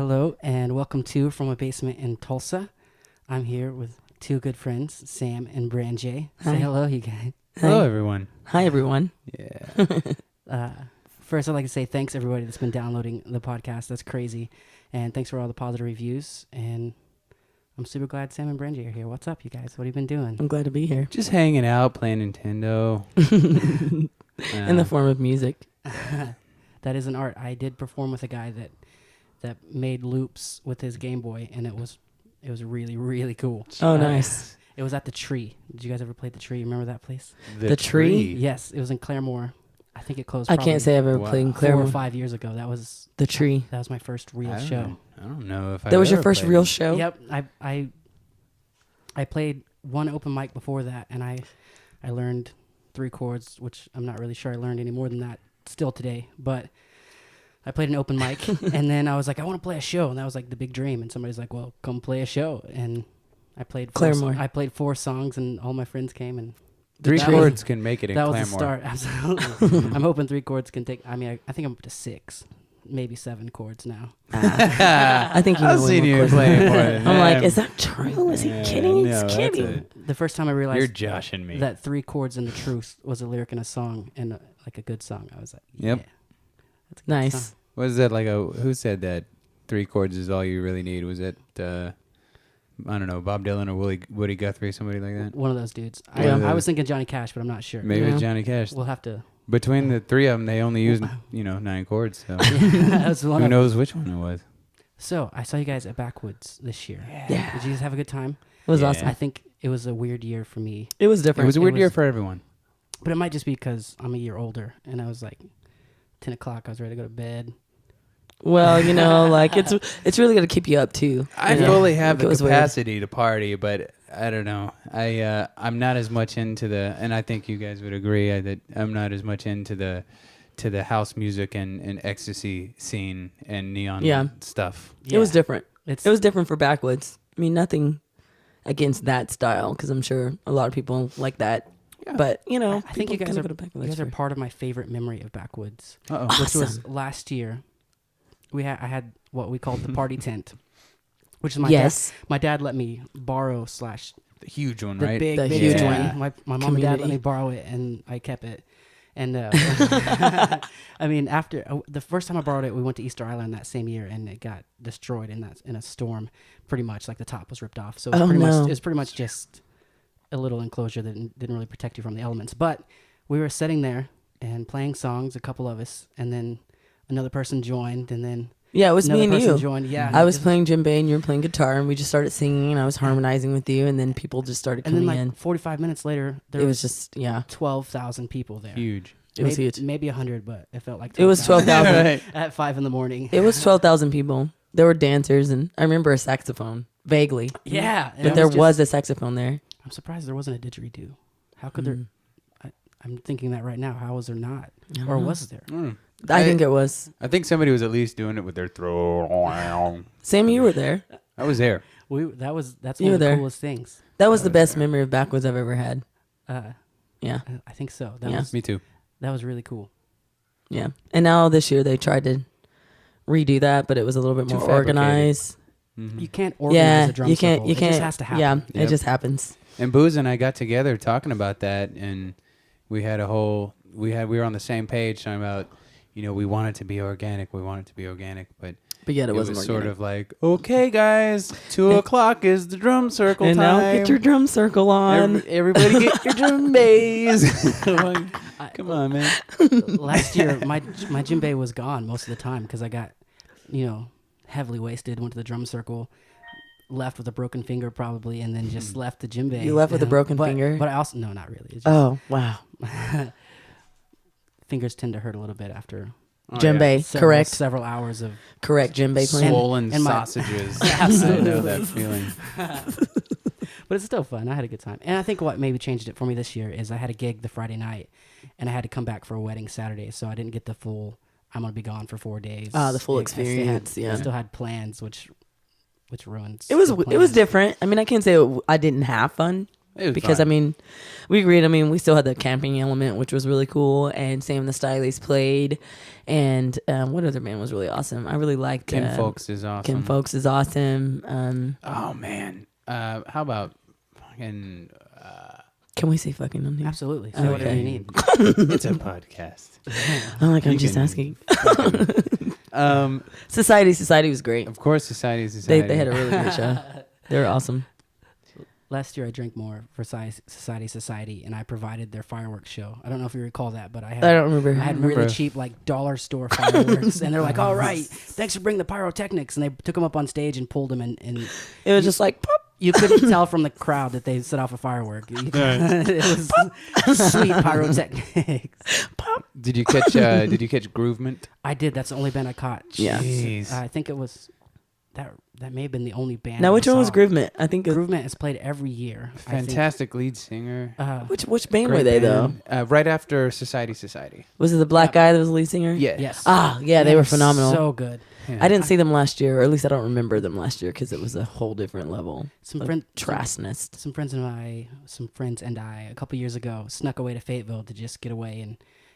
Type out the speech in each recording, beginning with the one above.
Hello and welcome to From a Basement in Tulsa. I'm here with two good friends, Sam and Branjae. Hi. Say hello, you guys. Hello, everyone. Hi, everyone. Yeah. First, I'd like to say thanks everybody that's been downloading the podcast. That's crazy. And thanks for all the positive reviews. And I'm super glad Sam and Branjae are here. What's up, you guys? What have you been doing? I'm glad to be here. Just hanging out, playing Nintendo. In the form of music. That is an art. I did perform with a guy that made loops with his Game Boy, and it was really, really cool. Oh, nice. It was at the Tree. Did you guys ever play the Tree? Remember that place? The Tree? Yes, it was in Claremore. I think it closed. I can't say I've ever played in 4 Claremore. or 5 years ago. That was The Tree. That was my first real show. I don't know if I. That was your first real show? Yep. I played one open mic before that, and I learned 3 chords, which I'm not really sure I learned any more than that still today. But I played an open mic, and then I was like, I want to play a show, and that was like the big dream. And somebody's like, well, come play a show, and I played Claremore. I played 4 songs, and all my friends came, and 3 that chords can make it in that Claremore. was the start. Absolutely. I'm hoping 3 chords can take. I mean, I think I'm up to 6, maybe 7 chords now. I think you know I've way seen more you chords. playing more than I'm like, that. is that true? Is he kidding? He's no, that's kidding. The first time I You're realized joshing me. that 3 chords in the truth was a lyric in a song, and like a good song, I was like, yeah, Yep. that's a good Nice. song. Was that like who said that 3 chords is all you really need? Was it, I don't know, Bob Dylan or Woody Guthrie, somebody like that? One of those dudes. Yeah. I was thinking Johnny Cash, but I'm not sure. Maybe Yeah. it's Johnny Cash. We'll have to. Between the 3 of them, they only used, 9 chords. So That was one who of them. knows which one it was? So I saw you guys at Backwoods this year. Yeah. Did you guys have a good time? It was Yeah. awesome. I think it was a weird year for me, It was It different. was a weird was- year for everyone. but it might just be because I'm a year older, and I was like 10 o'clock. I was ready to go to bed. Well, like it's really going to keep you up, too. I You know? fully have Like, the it was weird. capacity to party, but I don't know. I'm not as much into and I think you guys would agree that I'm not as much into the house music and ecstasy scene and neon Yeah. stuff. It was different. It's It was different for Backwoods. I mean, nothing against that style, because I'm sure a lot of people like that. Yeah. But, I think you people guys kinda are go to Backwoods you guys are for- part of my favorite memory of Backwoods, Uh-oh. which was Awesome. last year. I had what we called the party tent, which is my Yes. dad. My dad let me borrow / The huge one, the right? big The big huge one. one. My mom and dad let Community. me borrow it, and I kept it. And I mean, after the first time I borrowed it, we went to Easter Island that same year, and it got destroyed in a storm. Pretty much, like the top was ripped off. So it was pretty much just a little enclosure that didn't really protect you from the elements. But we were sitting there and playing songs, a couple of us, and then another person joined, and then Yeah, it was another me and person you. joined. Yeah, I was it playing djembe and you were playing guitar, and we just started singing, and I was harmonizing with you, and then people just started and coming then like in. 45 minutes later, there It was was just, yeah, 12,000 people there. Huge. it was huge. Maybe 100, but it felt like It was 12,000 12,000. at 5 in the morning. It was 12,000 people. There were dancers, and I remember a saxophone, vaguely. Yeah, and But it there just- was a saxophone there. I'm surprised there wasn't a didgeridoo. How could there? I'm thinking that right now. How was there not? I Or don't know. was there? I think it was. I think somebody was at least doing it with their throat. Sam, you were there. I was there. That's You one were of the there. coolest things. That was the best memory of Backwoods I've ever had. Yeah, I think so. Yeah. Me too. That was really cool. yeah. And now this year they tried to redo that, but it was a little bit Too more fabricated. organized. You can't organize Yeah, a drum you can't. circle. You It can't. just has to happen. Yeah, Yep. it just happens. And Booze and I got together talking about that, and we had we were on the same page talking about, we want it to be organic, but But yet it it wasn't was sort organic. of like, okay, guys, 2:00 is the drum circle And time. now get your drum circle on. Everybody get your drum bass. Come on, man. Last year, my djembe was gone most of the time because I got, heavily wasted. Went to the drum circle, left with a broken finger probably, and then just left the djembe. You left with a broken But- finger? But I also not really. It's just, Oh wow, fingers tend to hurt a little bit after djembe, several, correct, several hours of. correct, djembe playing. Swollen and my- sausages. I Absolutely. know that feeling. But it's still fun. I had a good time. And I think what maybe changed it for me this year is I had a gig the Friday night, and I had to come back for a wedding Saturday, so I didn't get the full, I'm going to be gone for 4 days. Ah, the full I still had- experience, yeah. I still had plans, which ruins It was the it was plans. different. I mean, I can't say I didn't have fun, It was because fun. I mean, we agreed. I mean, we still had the camping element, which was really cool, and Sam the Stylies played, and what other band was really awesome? I really liked Kim Folks is awesome. Kim Folks is awesome. Oh man, how about fucking? Can we say fucking on here? Absolutely. So Okay. whatever you need. It's a podcast. I'm like, I'm You just can- asking. Um, Society was great. of course, Society. They had a really great show. They were awesome. Last year I drank more for Society, and I provided their fireworks show. I don't know if you recall that, but I I don't remember. had really cheap like dollar store fireworks, and they're like, "All right, thanks for bringing the pyrotechnics," and they took them up on stage and pulled them, and It was just like, pop. you couldn't tell from the crowd that they set off a firework. It was sweet pyrotechnics. Did you catch? Did you catch Groovement? I did. That's the only band I caught. Yeah. Jeez. I think it was that may have been the only band. Now, I which one was saw. Groovement? I think. Groovement is played every year. I think. Fantastic lead singer. Which band Great were they band. though? Right after Society. Was it the black guy that was the lead singer? Yeah. Yes. Ah, yeah, they were phenomenal. So good. Yeah. I didn't see them last year, or at least I don't remember them last year because it was a whole different level Some of friends, trassness. some friends and I, a couple years ago, snuck away to Fayetteville to just get away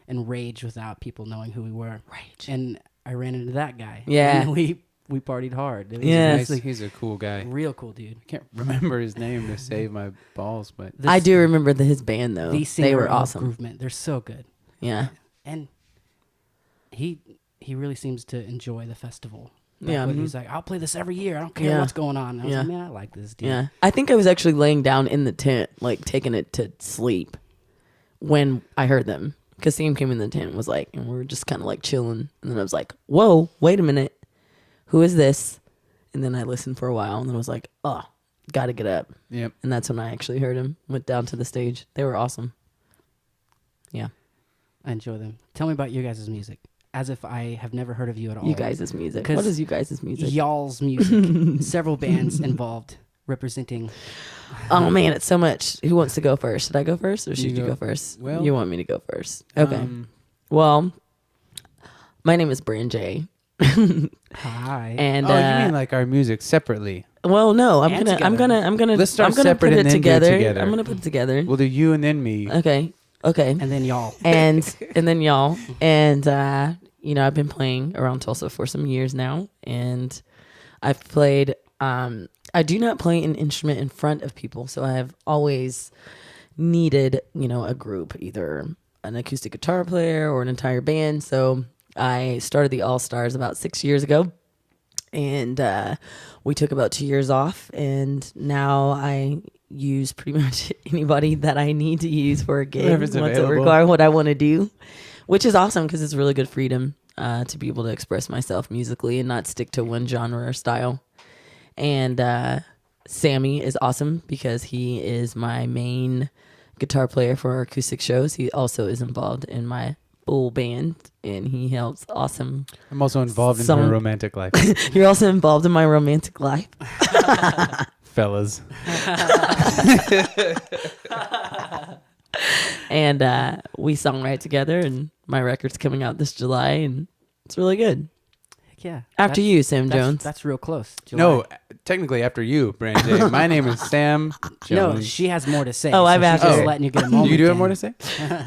and rage without people knowing who we were. Rage. And I ran into that guy. Yeah. And we partied hard. It was Yeah. He's a cool guy. real cool dude. I can't remember his name to save my balls, but I do remember his band though. The singer They were of awesome. Groovement. They're so good. Yeah. And he really seems to enjoy the festival. Yeah. He's like, I'll play this every year. I don't care Yeah. what's going on. And I was Yeah. like, man, I like this dude. Yeah. I think I was actually laying down in the tent, like taking it to sleep when I heard them. Because Sam came in the tent and was like, and we were just kind of like chilling. And then I was like, whoa, wait a minute. Who is this? And then I listened for a while and then I was like, oh, got to get up. yep. And that's when I actually heard him. Went down to the stage. They were awesome. Yeah. I enjoy them. Tell me about your guys' music. As if I have never heard of you at all. You guys' music. 'Cause What is you guys' music? Y'all's music. Several bands involved representing. Oh man, it's so much. Who wants to go first? Should I go first or should you go. go first? Well, you want me to go first. Okay. Well, my name is Branjae. Hi. And Oh, you mean like our music separately? well, no, I'm And gonna Let's start I'm gonna separate put and it then do it together. together. I'm gonna put it together. We'll do you and then me. Okay. and then y'all. And then y'all. And I've been playing around Tulsa for some years now, and I've played. I do not play an instrument in front of people, so I have always needed, a group, either an acoustic guitar player or an entire band. So I started the All Stars about 6 years ago, and we took about 2 years off, and now I use pretty much anybody that I need to use for a gig Whoever's once it available. requires what I want to do, which is awesome because it's really good freedom to be able to express myself musically and not stick to one genre or style. And Sammy is awesome because he is my main guitar player for our acoustic shows. He also is involved in my full band, and he helps awesome. I'm also involved in Some- my romantic life, You're also involved in my romantic life. fellas. And we songwrite together, and my record's coming out this July, and it's really good. Heck yeah. After you, Sam Jones. That's real close. No, July. technically after you, Branjae. My name is Sam No, Jones. she has more to say. Oh, I've she's asked just her. letting you get a moment. you do have in. more to say?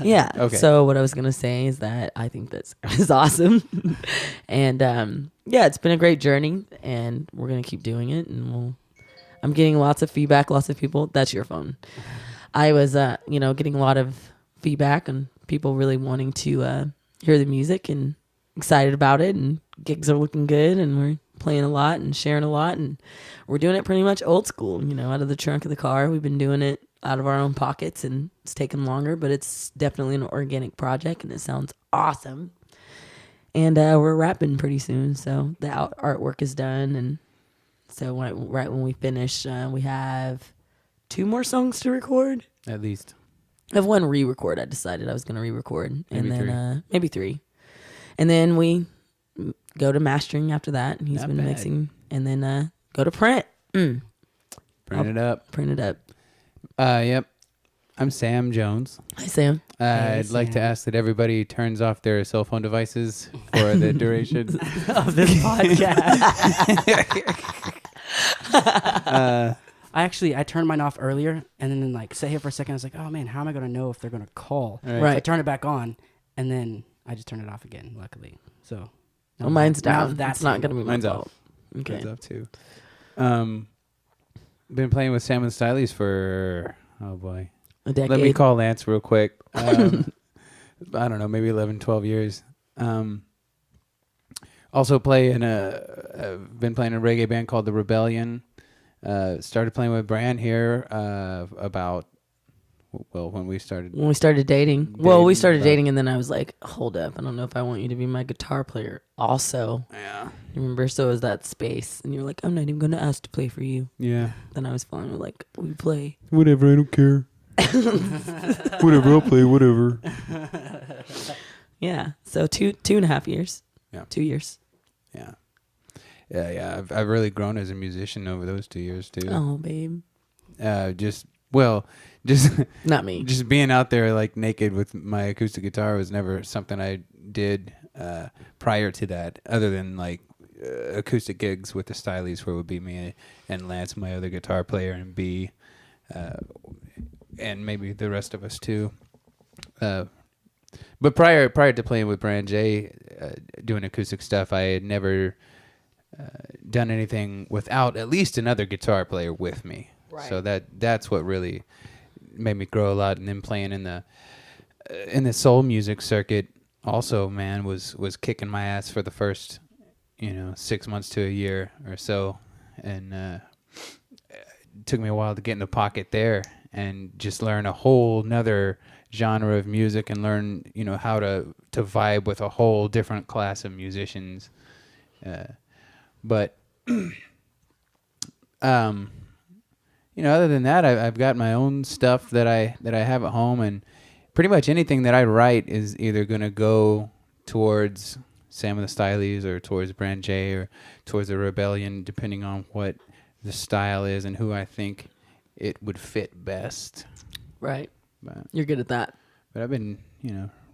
Yeah. Okay. So what I was gonna say is that I think that's is awesome, and it's been a great journey, and we're gonna keep doing it, and I'm getting lots of feedback, lots of people. That's your phone. I was getting a lot of feedback and people really wanting to hear the music and excited about it, and gigs are looking good, and we're playing a lot and sharing a lot, and we're doing it pretty much old school, out of the trunk of the car. We've been doing it out of our own pockets, and it's taken longer, but it's definitely an organic project, and it sounds awesome. And we're wrapping pretty soon, so the artwork is done, and so right when we finish, we have 2 more songs to record. At least. I have 1 re-record. I decided I was going to re-record, Maybe and then 3. maybe 3, and then we go to mastering after that. And he's Not been bad. mixing, and then go to print. Bring it up. Print it up. Yep. I'm Sam Jones. Hi, Sam. I'd like to Sam. ask that everybody turns off their cell phone devices for the duration. of this podcast. I turned mine off earlier, and then like sat here for a second. I was like, oh man, how am I gonna know if they're gonna call? Right. So I Right. turned it back on, and then I just turned it off again. Luckily, so. Well, mine's now down. that's That's not gonna be my Mine's fault. off. Okay. Mine's up too. Been playing with Sam and Stylies for oh boy. A decade. Let me call Lance real quick. I don't know, maybe 11, 12 years. Also play in been playing in a reggae band called The Rebellion. Started playing with Bran here about, well, when we started. When we started dating. Well, we started about- dating, and then I was like, hold up. I don't know if I want you to be my guitar player also. Yeah. You remember? So it was that space. And you were like, I'm not even going to ask to play for you. Yeah. Then I was fine with like, we play. Whatever, I don't care. Whatever, I'll play, whatever. Yeah. So 2.5 years. Yeah. 2 years. Yeah. Yeah. I've really grown as a musician over those 2 years too. Oh, babe. Just Not me. just being out there like naked with my acoustic guitar was never something I did prior to that, other than like acoustic gigs with the Stylies, where it would be me and Lance, my other guitar player, and B, and maybe the rest of us too. But prior to playing with Branjae, doing acoustic stuff, I had never done anything without at least another guitar player with me. Right. So that's what really made me grow a lot. And then playing in the soul music circuit also, man, was kicking my ass for the first 6 months to a year or so, and it took me a while to get in the pocket there and just learn a whole nother genre of music, and learn how to vibe with a whole different class of musicians. But other than that, I've got my own stuff that I have at home, and pretty much anything that I write is either going to go towards Sam and the Stylies, or towards Branjae, or towards the Rebellion, depending on what the style is and who I think it would fit best. Right. But You're good at that. I've been,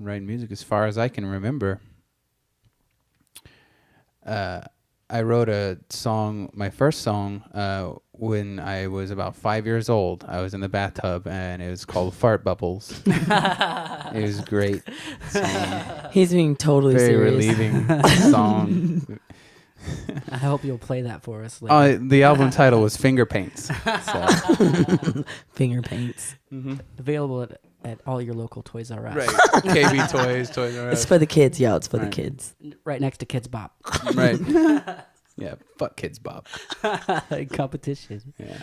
writing music as far as I can remember. I wrote a song, my first song, when I was about 5 years old. I was in the bathtub, and it was called Fart Bubbles. It was great song. He's being totally Very serious. relieving song. I hope you'll play that for us later. The album title was Finger Paints. So. Finger paints. Available at all your local Toys R Us. Right. KB Toys, Toys R Us. It's for the kids, yo. It's for the Right. kids. Right next to Kids Bop. Right. Yeah, fuck Kids Bob. Competition. Yeah.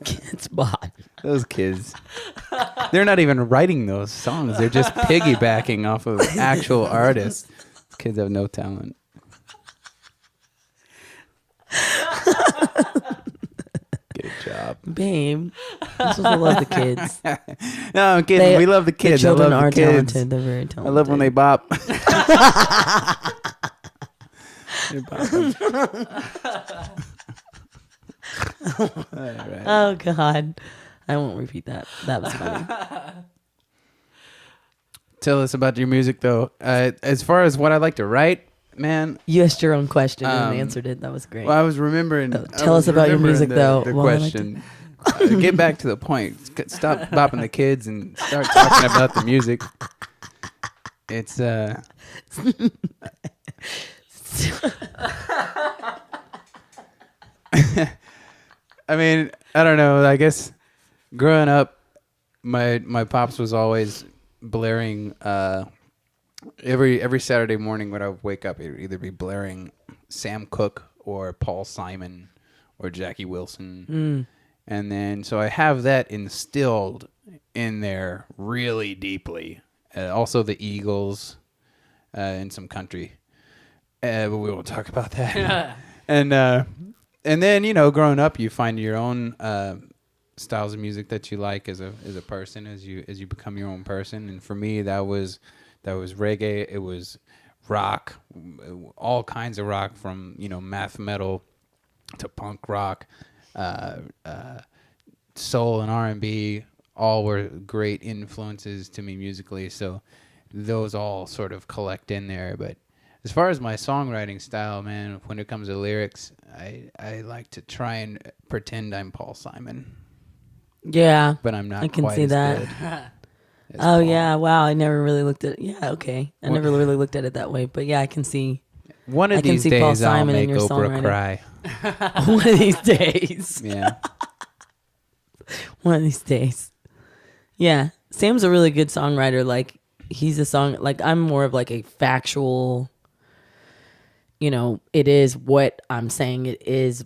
Kids bought. Those kids. They're not even writing those songs. They're just piggybacking off of actual artists. These kids have no talent. Get a job. Babe, you're supposed to love the kids. No, I'm kidding. We love the The kids. children I love are the kids. talented. They're very talented. I love when they bop. They bop. All right. Oh, God. I won't repeat that. That was funny. Tell us about your music, though. As far as what I like to write, man. You asked your own question and Um, answered it. That was great. Well, I was remembering. Tell us about your music, though. The Well, I like to- question. Get back to the point. Stop bopping the kids and start talking about the music. It's I mean, I don't know. I guess growing up, my pops was always blaring. Every Saturday morning when I would wake up, it would either be blaring Sam Cooke or Paul Simon or Jackie Wilson. And then, so I have that instilled in there really deeply. Also the Eagles and some country. But we won't talk about that. And then, growing up, you find your own styles of music that you like as a person, as you become your own person. And for me, that was reggae. It was rock, all kinds of rock, from math metal to punk rock, soul and R&B. All were great influences to me musically. So those all sort of collect in there. But as far as my songwriting style, man, when it comes to lyrics, I like to try and pretend I'm Paul Simon, Yeah, but I'm not I can quite see as that. good as Oh Paul. yeah, wow! I never really looked at. Yeah, okay. I never really looked at it that way, but yeah, I can see. One of I can these see Paul days, I'll Simon in make your Oprah songwriting. cry. One of these days. Yeah. One of these days. Yeah, Sam's a really good songwriter. Like he's a song. Like I'm more of like a factual. It is what I'm saying. It is,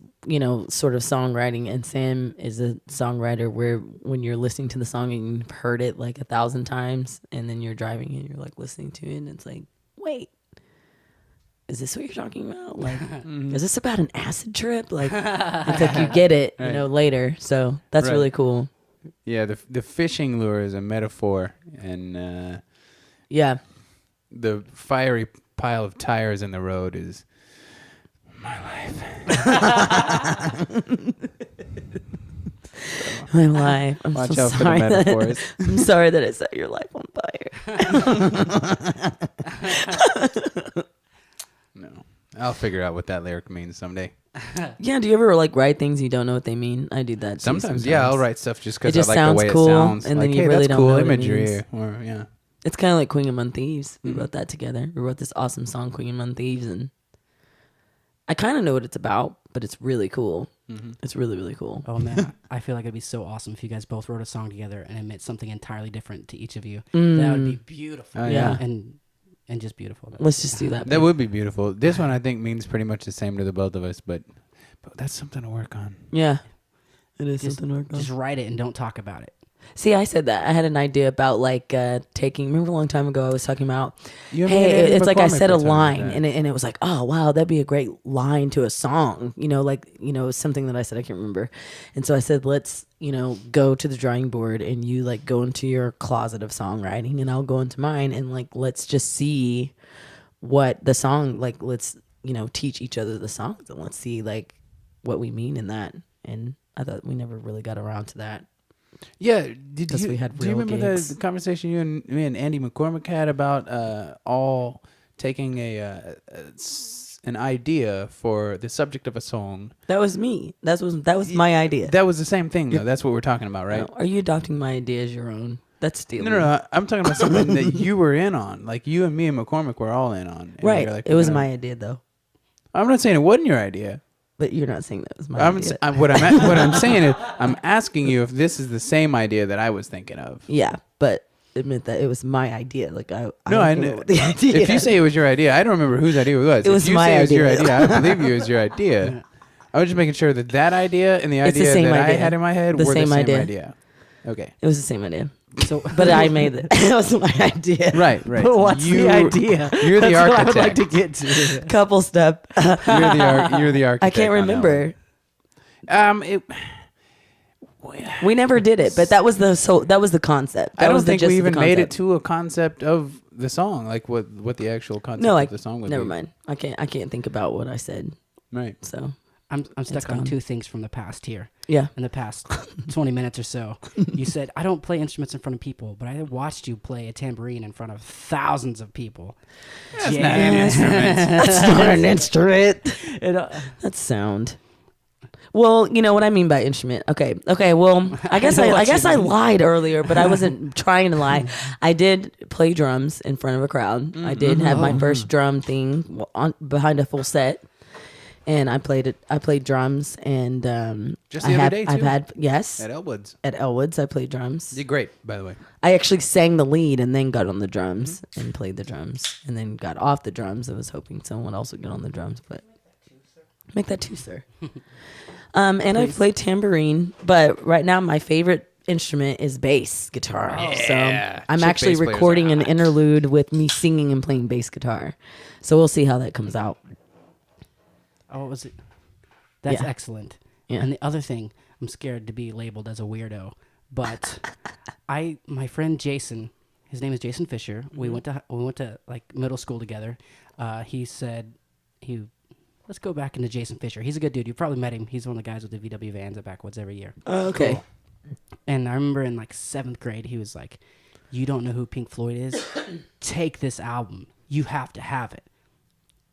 sort of songwriting. And Sam is a songwriter where when you're listening to the song and you've heard it like 1,000 times and then you're driving and you're like listening to it and it's like, wait, is this what you're talking about? Like, is this about an acid trip? Like, it's like you get it, later. So that's Right. really cool. Yeah, the fishing lure is a metaphor, and Yeah. the fiery pile of tires in the road is my life. My life. I'm Watch so out for the sorry metaphors. I'm sorry that I set your life on fire. No, I'll figure out what that lyric means someday. Yeah, do you ever like write things you don't know what they mean? I do that too Sometimes, yeah, I'll write stuff just because It just I like the sounds way cool, it sounds. and like, then you hey, really that's don't cool know what it imagery, means. or yeah. It's kind of like Queen Among Thieves. We wrote that together. We wrote this awesome song, Queen Among Thieves, and I kind of know what it's about, but it's really cool. It's really, really cool. Oh man, I feel like it'd be so awesome if you guys both wrote a song together and it meant something entirely different to each of you. That would be beautiful. Oh, yeah. and just beautiful. Let's just do that. That would be beautiful. This one I think means pretty much the same to the both of us, but that's something to work on. Yeah. It is Just, something to work on. just write it and don't talk about it. See, I said that. I had an idea about like taking. Remember a long time ago, I was talking about. You and me and Hey, Andy it's like I McCormick said a were talking about line, that. and it was like, oh wow, that'd be a great line to a song. It was something that I said I can't remember, and so I said, let's go to the drawing board, and you like go into your closet of songwriting, and I'll go into mine, and like let's just see what the song like. Let's teach each other the songs, and let's see like what we mean in that. And I thought we never really got around to that. Yeah, Because we had do you real remember gigs. the conversation me and Andy McCormick had about all taking an idea for the subject of a song? That was me. That was my idea. That was the same thing, though. That's what we're talking about, right? Are you adopting my idea as your own? That's stealing. No. I'm talking about something that you were in on. Like you and me and McCormick were all in on. And Right. you're like, It was "We're my gonna-" idea though. I'm not saying it wasn't your idea. But you're not saying that was my idea. What I'm saying is, I'm asking you if this is the same idea that I was thinking of. Yeah, but admit that it was my idea. Like I I came know. up with the idea. If you say it was your idea, I don't remember whose idea it was. It was if you my say it was your idea. idea, I believe you it was your idea. I was just making sure that idea and the It's the idea same that I idea. had in my head The were same the same idea. idea. Okay. It was the same idea. So, But I made it. It was my idea. Right. but what's the idea? You're the That's what I architect. would like to get to. Couple step. You're the architect. I can't on that remember. one. We never did it, but that was the concept. That I don't was the think gist we of the even made it concept. to a concept of the song, like what the actual concept No, of the song would never be. mind. I can't think about what I said. Right. So I'm stuck on gone. two things from the past here. yeah. In the past 20 minutes or so, you said, I don't play instruments in front of people, but I watched you play a tambourine in front of thousands of people. That's not an instrument. That's not an instrument. It, That's sound. Well, you know what I mean by instrument. Okay. Well, I guess know I what guess you I mean. lied earlier, but I wasn't trying to lie. I did play drums in front of a crowd. I did have my first drum thing behind a full set, and I played it. I played drums, and Just the other day, I've too? had yes At Elwood's. at Elwood's. I played drums. You did great, by the way. I actually sang the lead and then got on the drums and played the drums, and then got off the drums. I was hoping someone else would get on the drums, but make that too, sir. And I played tambourine, but right now my favorite instrument is bass guitar. So I'm Chick actually bass players recording are an hot. interlude with me singing and playing bass guitar. So we'll see how that comes out. oh, what was it? That's Yeah. excellent. Yeah. And the other thing, I'm scared to be labeled as a weirdo, but my friend Jason, his name is Jason Fisher. We went to like middle school together. He said let's go back into Jason Fisher. He's a good dude. You probably met him. He's one of the guys with the VW vans at Backwoods every year. Okay. Cool. And I remember in like 7th grade, he was like, "You don't know who Pink Floyd is? Take this album. You have to have it."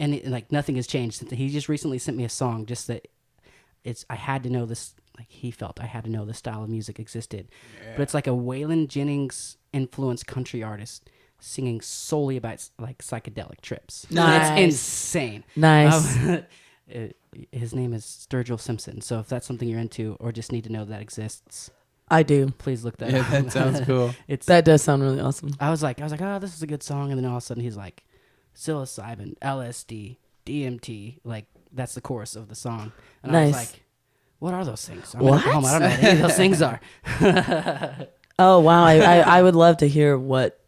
and like nothing has changed. He just recently sent me a song, just that I had to know this. Like he felt I had to know this style of music existed, but it's like a Waylon Jennings influenced country artist singing solely about like psychedelic trips. Nice. It's insane. Nice. His name is Sturgill Simpson. So if that's something you're into or just need to know that exists, I do. please look that Yeah, up. that sounds cool. That does sound really awesome. I was like, oh, this is a good song, and then all of a sudden he's like, psilocybin, LSD, DMT, like that's the chorus of the song, and I was Nice. like, what are those things? I'm What? at home. I don't know what any of those things are. Oh wow, I would love to hear what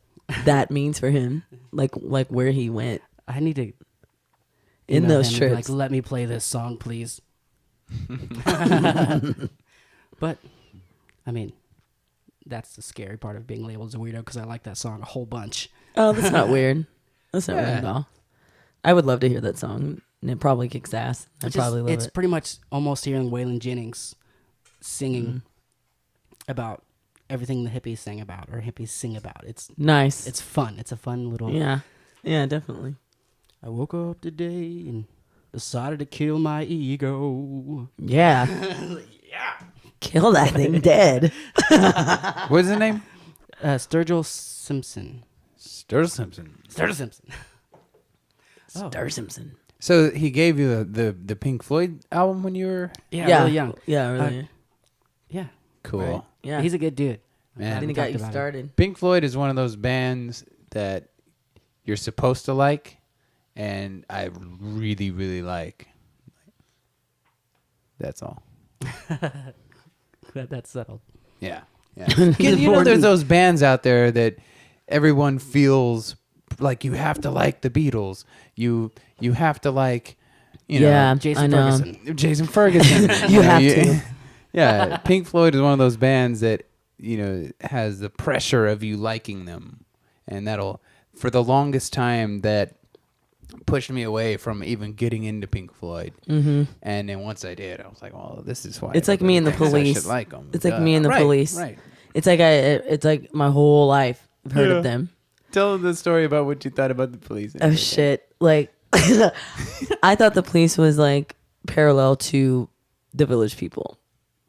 that means for him, like where he went I need to in email those him and be trips. like, let me play this song, please. But I mean, that's the scary part of being labeled as a weirdo because I like that song a whole bunch. Oh, that's not weird. That's not weird Yeah. at all. I would love to hear that song, and it probably kicks ass. I'd probably love It's it. pretty much almost hearing Waylon Jennings singing about everything the hippies sing about or hippies sing about. It's Nice. fun. It's a fun little. Yeah, definitely. I woke up today and decided to kill my ego. Yeah. Kill that thing dead. What's the name? Sturgill Simpson. Sturgill Simpson. Sturgill Simpson. Oh. Star Simpson. So he gave you the Pink Floyd album when you were Yeah, really young. Yeah, really. Yeah. cool. Right. Yeah. He's a good dude. Man, I think it talked got you about it. started. Pink Floyd is one of those bands that you're supposed to like, and I really, really like. That's all. That's settled. Yeah. You know, there's those bands out there that everyone feels like you have to like the Beatles. You have to like, you Yeah. know, Jason I know. Ferguson. Jason Ferguson. You have to. Yeah, Pink Floyd is one of those bands that, you know, has the pressure of you liking them. And that'll, for the longest time, that pushed me away from even getting into Pink Floyd. Mm-hmm. And then once I did, I was like, well, this is why. It's like me and the everybody thinks I Police. should like 'em. It's like me and the Police. Right. It's like it's like my whole life I've heard Yeah. of them. Tell the story about what you thought about the Police. Oh shit! Like, I thought the Police was like parallel to the Village People,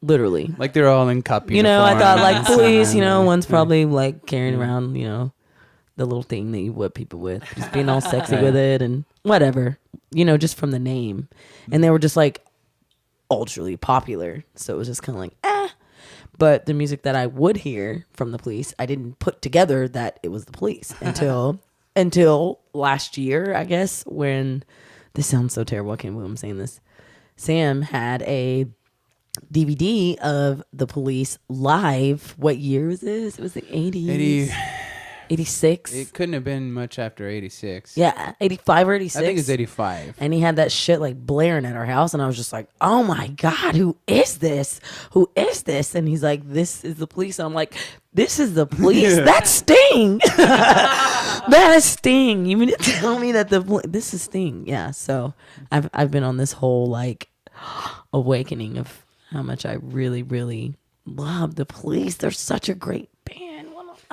literally. Like they're all in cup You know, I thought like uniforms. Police. You know, one's probably like carrying around, you know, the little thing that you whip people with, just being all sexy with it and whatever. You know, just from the name, and they were just like ultra popular. So it was just kind of like But the music that I would hear from the Police, I didn't put together that it was the Police until last year, I guess, when this sounds so terrible. I can't believe I'm saying this. Sam had a DVD of the Police live. What year was this? It was the 80s. 86. It couldn't have been much after 86. Yeah, 85 or 86. I think it's 85. And he had that shit like blaring at our house, and I was just like, "Oh my god, who is this? Who is this?" And he's like, "This is the Police." And I'm like, "This is the Police? That's Sting. That is Sting. You mean to tell me that this is Sting?" Yeah. So I've been on this whole like awakening of how much I really, really love the Police. They're such a great band.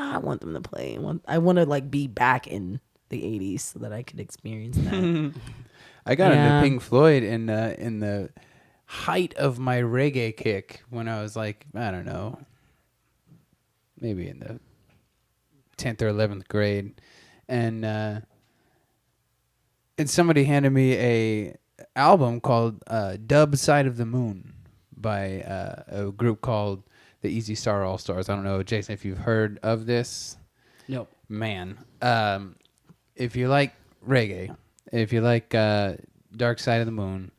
I want them to play. I want to like be back in the 80s so that I could experience that. I got Yeah. into Pink Floyd in the height of my reggae kick when I was like, I don't know, maybe in the 10th or 11th grade, and somebody handed me a album called Dub Side of the Moon by a group called the Easy Star All Stars. I don't know, Jason, if you've heard of this. Nope. Man, if you like reggae, if you like Dark Side of the Moon,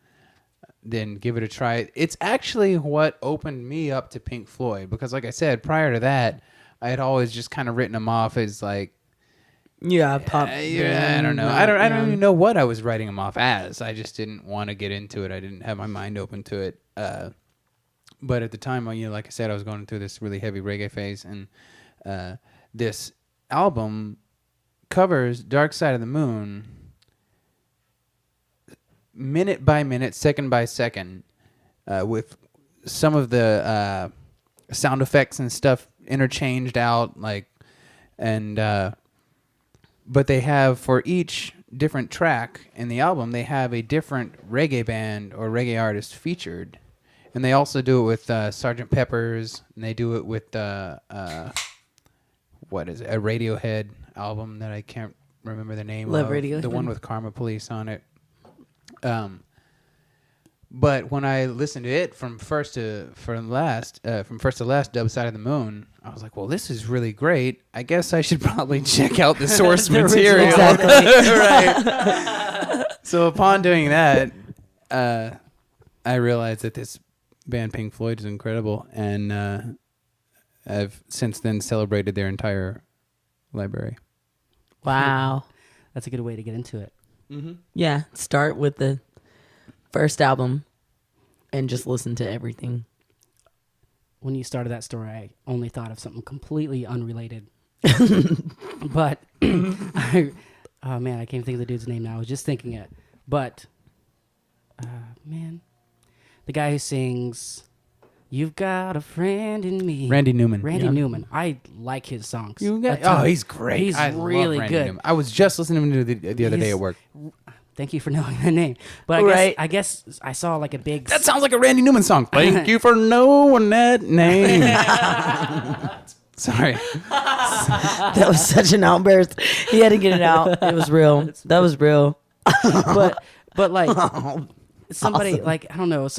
then give it a try. It's actually what opened me up to Pink Floyd, because like I said, prior to that, I had always just kind of written them off as like, Yeah, pop. I don't know. I don't even know what I was writing them off as. I just didn't want to get into it. I didn't have my mind open to it. But at the time, you know, like I said, I was going through this really heavy reggae phase, and this album covers Dark Side of the Moon minute by minute, second by second, with some of the sound effects and stuff interchanged out, like, and but they have for each different track in the album, they have a different reggae band or reggae artist featured. And they also do it with Sgt. Pepper's, and they do it with what is it, a Radiohead album that I can't remember the name Love of. Radiohead. The one with Karma Police on it. But when I listened to it from first to last, Dub Side of the Moon, I was like, well, this is really great. I guess I should probably check out the source material. Exactly. Right. So upon doing that, I realized that this band Pink Floyd is incredible, and I've since then celebrated their entire library. Wow. That's a good way to get into it. Mm-hmm. Yeah. Start with the first album and just listen to everything. When you started that story, I only thought of something completely unrelated. But oh man, I can't think of the dude's name now. I was just thinking it. But man, the guy who sings "You've Got a Friend in Me," Randy Newman. Randy Newman. I like his songs. He's great. He's I love really Randy good. Newman. I was just listening to him the other day He's- at work. Thank you for knowing the name. But I guess I saw like a big. That sounds like a Randy Newman song. Thank you for knowing that name. Sorry. That was such an outburst. He had to get it out. It was real. That was real. but like somebody awesome. Like I don't know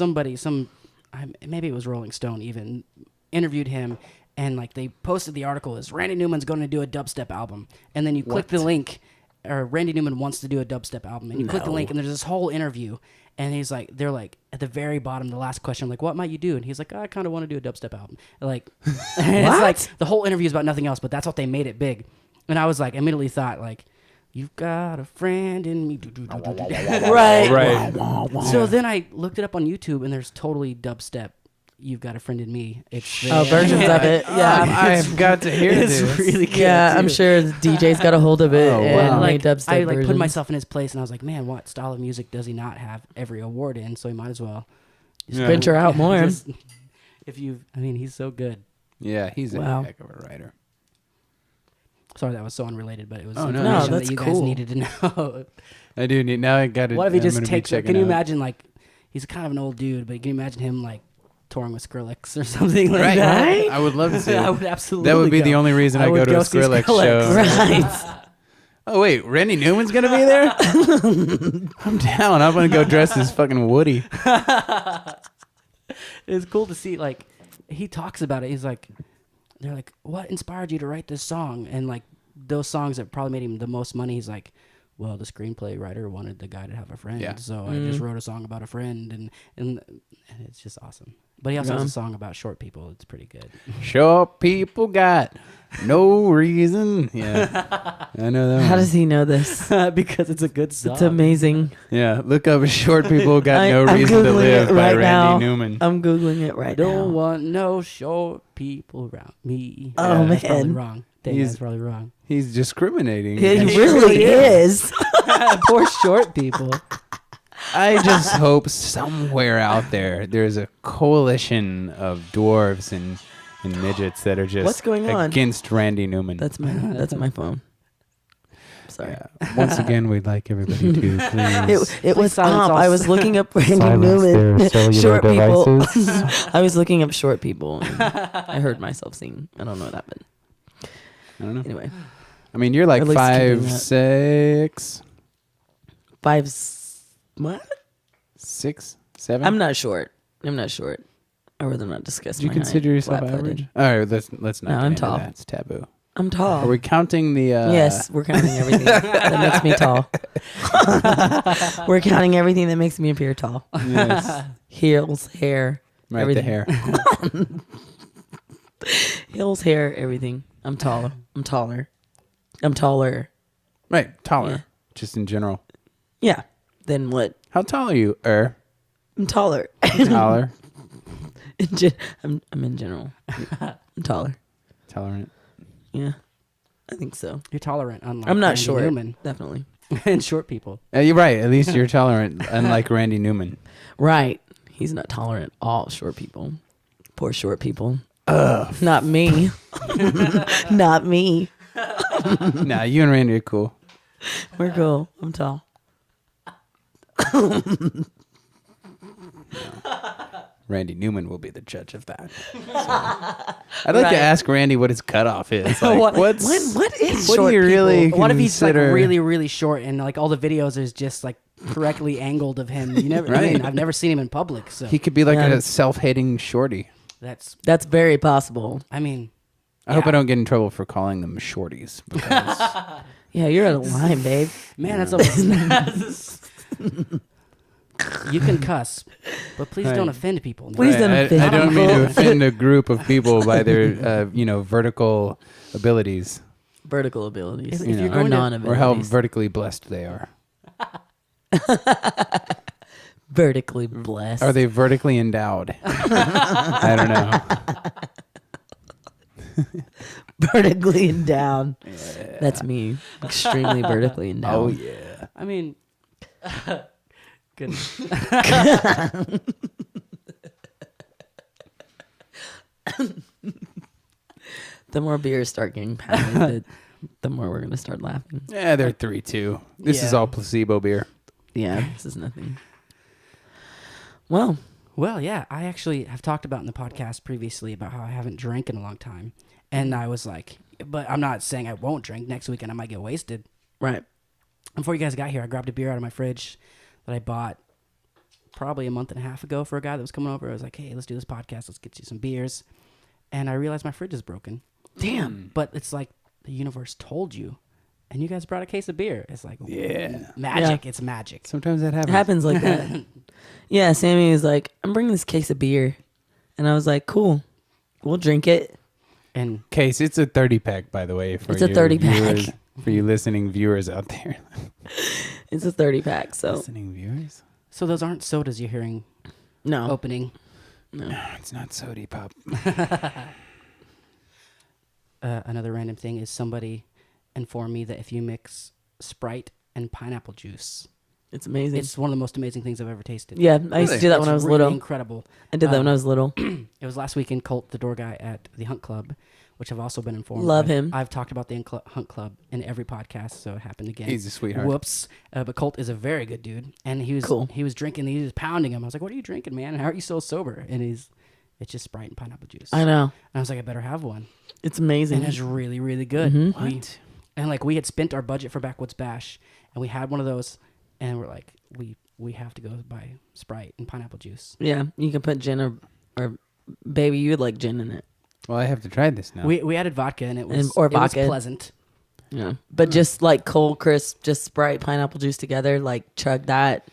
maybe it was Rolling Stone even interviewed him, and like they posted the article as Randy Newman's going to do a dubstep album, and then you click the link, or Randy Newman wants to do a dubstep album, and you click the link, and there's this whole interview, and he's like, they're like at the very bottom, the last question, like, what might you do? And he's like, I kind of want to do a dubstep album. Like, it's like the whole interview is about nothing else, but that's what they made it big. And I was like, immediately thought like, you've got a friend in me. Right. So then I looked it up on YouTube, and there's totally dubstep. You've got a friend in me. It's versions of it. Yeah, I've got to hear it's this. really good. Yeah, too. I'm sure the DJ's got a hold of it. Oh, And wow. made dubstep I put versions. myself in his place, and I was like, man, what style of music does he not have every award in? So he might as well Yeah. venture out more. He's so good. Yeah, he's a Wow. heck of a writer. Sorry, that was so unrelated, but it was Oh, no. information No, that's that you guys cool. needed to know. I do need. Now I got to. What if he just takes? Can you imagine like he's kind of an old dude, but can you imagine him like touring with Skrillex or something like that? Right? I would love to see. I it. would absolutely. That would be the go. only reason I go would to a see Skrillex show. Right. Oh wait, Randy Newman's gonna be there. I'm down. I'm gonna go dress as fucking Woody. It's cool to see, like, he talks about it. He's like, they're like, what inspired you to write this song? And like those songs that probably made him the most money, he's like, well, the screenplay writer wanted the guy to have a friend, Yeah. so I just wrote a song about a friend, and it's just awesome. But he also has a song about short people. It's pretty good. Short people got no reason. Yeah, I know that. How one. does he know this? Because it's a good song. It's amazing. Yeah, look up "Short People Got No I'm Reason to Googling Live" it by right Randy now. Newman. I'm Googling it right now. Don't want no short people around me. Oh, That's probably man. wrong. Dang, He's- that's probably wrong. He's discriminating. Yeah, he He really really is. Poor short people. I just hope somewhere out there's a coalition of dwarves and midgets that are just What's going on? against Randy Newman. That's my phone. Sorry. Yeah. Once again, we'd like everybody to please. It was silence all I was looking up Randy Silence Newman. their cellular Short people. devices. I was looking up short people. And I heard myself sing. I don't know what happened. I don't know. Anyway, I mean, you're like At least keeping 5'6", 5. What? 6, 7. I'm not short. I would rather not discuss. Do you my consider height. yourself Flat-footed. average? All right, let's not. No, get I'm into tall. that. It's taboo. I'm tall. Are we counting the? Yes, we're counting everything that makes me tall. We're counting everything that makes me appear tall. Yes. Heels, hair, Right, everything. the hair. Heels, hair, everything. I'm taller. I'm taller. Right, taller. Yeah. Just in general. Yeah. Then what? How tall are you? I'm taller. Taller. I'm in general. I'm taller. Tolerant. Yeah, I think so. You're tolerant, unlike I'm not Randy short. Newman Definitely. and short people. You're right. At least you're tolerant, unlike Randy Newman. Right. He's not tolerant. All short people. Poor short people. Not me. Not me. Nah, you and Randy are cool. We're cool. I'm tall. Randy Newman will be the judge of that. So, I'd like Right. to ask Randy what his cutoff is. Like, What- what's What is what do short you really people? What if he's like consider- really, really short and like all the videos is just like correctly angled of him? You never, I mean, Right. I've never seen him in public, so He could be like Yeah. a self-hating shorty. that's. That's very possible. I mean, I hope yeah. I don't get in trouble for calling them shorties. Because Yeah, you're out of line, babe. Man, that's almost. You can cuss, but please Right. don't offend people. Please don't I offend don't mean to people. offend a group of people by their, vertical abilities, Vertical abilities. If you you're know, or going to, non-abilities. or how vertically blessed they are. vertically blessed. Are they vertically endowed? I don't know. vertically endowed? That's me. Extremely vertically endowed. Oh yeah. I mean, good. The more beers start getting pounded, the more we're gonna start laughing. Yeah, they're 3-2. This is Yeah. all placebo beer. Yeah, this is nothing. Well, Well, yeah, I actually have talked about in the podcast previously about how I haven't drank in a long time, and I was like, but I'm not saying I won't drink. Next weekend I might get wasted. right. Before you guys got here, I grabbed a beer out of my fridge that I bought probably a month and a half ago for a guy that was coming over. I was like, hey, let's do this podcast. Let's get you some beers. And I realized my fridge is broken. Damn. But it's like the universe told you. And you guys brought a case of beer. It's like Yeah. magic. It's magic. Sometimes that It happens. happens like that. Yeah, Sammy was like, I'm bringing this case of beer. And I was like, cool. We'll drink it. And Case, it's a 30-pack, by the way. For It's a your 30-pack. viewers- For you listening viewers out there. It's a 30-pack, so Listening viewers? so those aren't sodas you're hearing no. opening. No, it's not sody pop. Another random thing is somebody informed me that if you mix Sprite and pineapple juice, It's amazing. it's one of the most amazing things I've ever tasted. Yeah, I used to do that when I was really little. Incredible. I did that when I was little. It was last weekend. Colt, the door guy at the Hunt Club, which I've also been informed. Love I've- him. I've talked about the Hunt Club in every podcast, so it happened again. He's a sweetheart. Whoops. But Colt is a very good dude, and he was Cool. He was drinking. He was pounding him. I was like, "What are you drinking, man? How are you so sober?" And it's just Sprite and pineapple juice. I know. And I was like, I better have one. It's amazing. And it's really, really good. Mhm. We had spent our budget for Backwoods Bash, and we had one of those, and we're like, we have to go buy Sprite and pineapple juice. Yeah, you can put gin or baby, you would like gin in it. Well, I have to try this now. We added vodka, and it was or it was vodka. pleasant. Yeah. But just like cold, crisp, just Sprite, pineapple juice together, like chug that.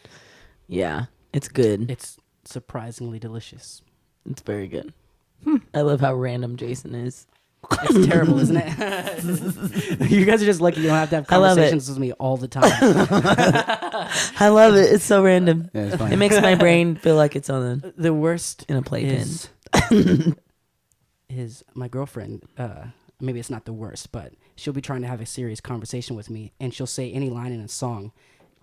Yeah, it's good. It's surprisingly delicious. It's very good. I love how random Jason is. It's terrible, isn't it? You guys are just lucky you don't have to have I love it. conversations with me all the time. I love it. It's so random. Yeah, it's fine. It makes my brain feel like it's on The worst in a playpen. is my girlfriend. Maybe it's not the worst, but she'll be trying to have a serious conversation with me, and she'll say any line in a song,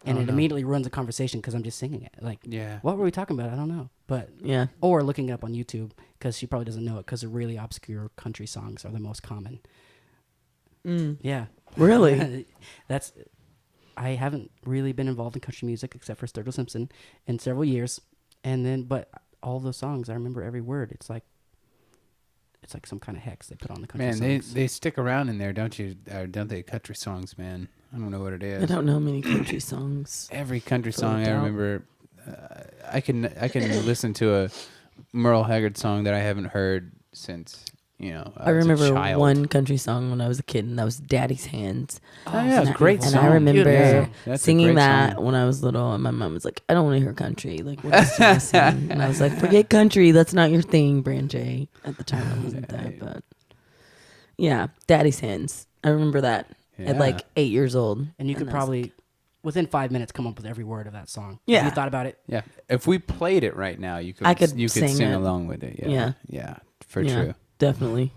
and Oh, it no. immediately ruins the conversation because I'm just singing it. Like, Yeah. what were we talking about? I don't know, but Yeah. or looking up on YouTube because she probably doesn't know it because the really obscure country songs are the most common. Yeah, Really? that's. I haven't really been involved in country music except for Sturgill Simpson in several years, and then but all those songs I remember every word. It's like some kind of hex they put on the country Man, songs. they stick around in there, don't you? Don't they? Country songs, man. I don't know what it is. I don't know many country songs. Every country Fill song it I out. remember, I can listen to a Merle Haggard song that I haven't heard since I was a remember child. one country song when I was a kid, and that was Daddy's Hands. Oh, yeah, it's a And great and song. I remember Beautiful. That's a singing great that song. when I was little, and my mom was like, I don't want to hear country. Like, what is she sing? And I was like, forget country. That's not your thing, Branjae. At the time, I wasn't that, but yeah, Daddy's Hands. I remember that at Yeah. like 8 years old. And you could that's- probably, within 5 minutes, come up with every word of that song. Yeah. Have you thought about it? Yeah, if we played it right now, you could I could you could sing sing it. along with it. Yeah. Yeah, for Yeah, true, definitely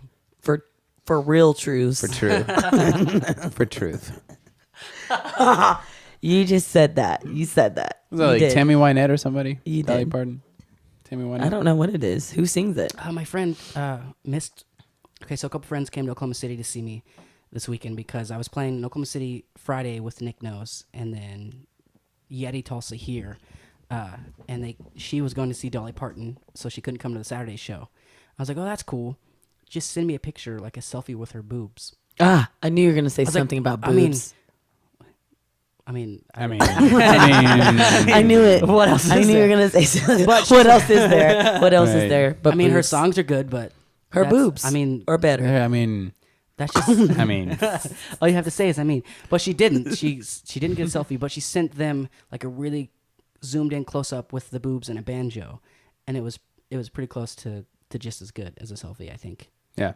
for real truths. for true, for truth. You just said that. You said that. Was that You like did. Tammy Wynette or somebody? You Dolly did. Parton. Tammy Wynette. I don't know what it is. Who sings it? My friend missed. Okay, so a couple friends came to Oklahoma City to see me this weekend because I was playing in Oklahoma City Friday with Nick Nose and then Yeti Tulsa here. And she was going to see Dolly Parton, so she couldn't come to the Saturday show. I was like, oh, that's cool. Just send me a picture, like a selfie with her boobs. Ah, I knew you were going to say I was like, something about boobs. I mean, I knew it. What else? I knew you were going to say something. What else is there? What else is there? But I mean, her boobs. songs are good, but Her boobs. I mean, or better. I mean, that's just. I mean, all you have to say is, I mean, but she didn't. She didn't get a selfie, but she sent them like a really zoomed in close up with the boobs and a banjo, and it was pretty close to just as good as a selfie, I think. yeah.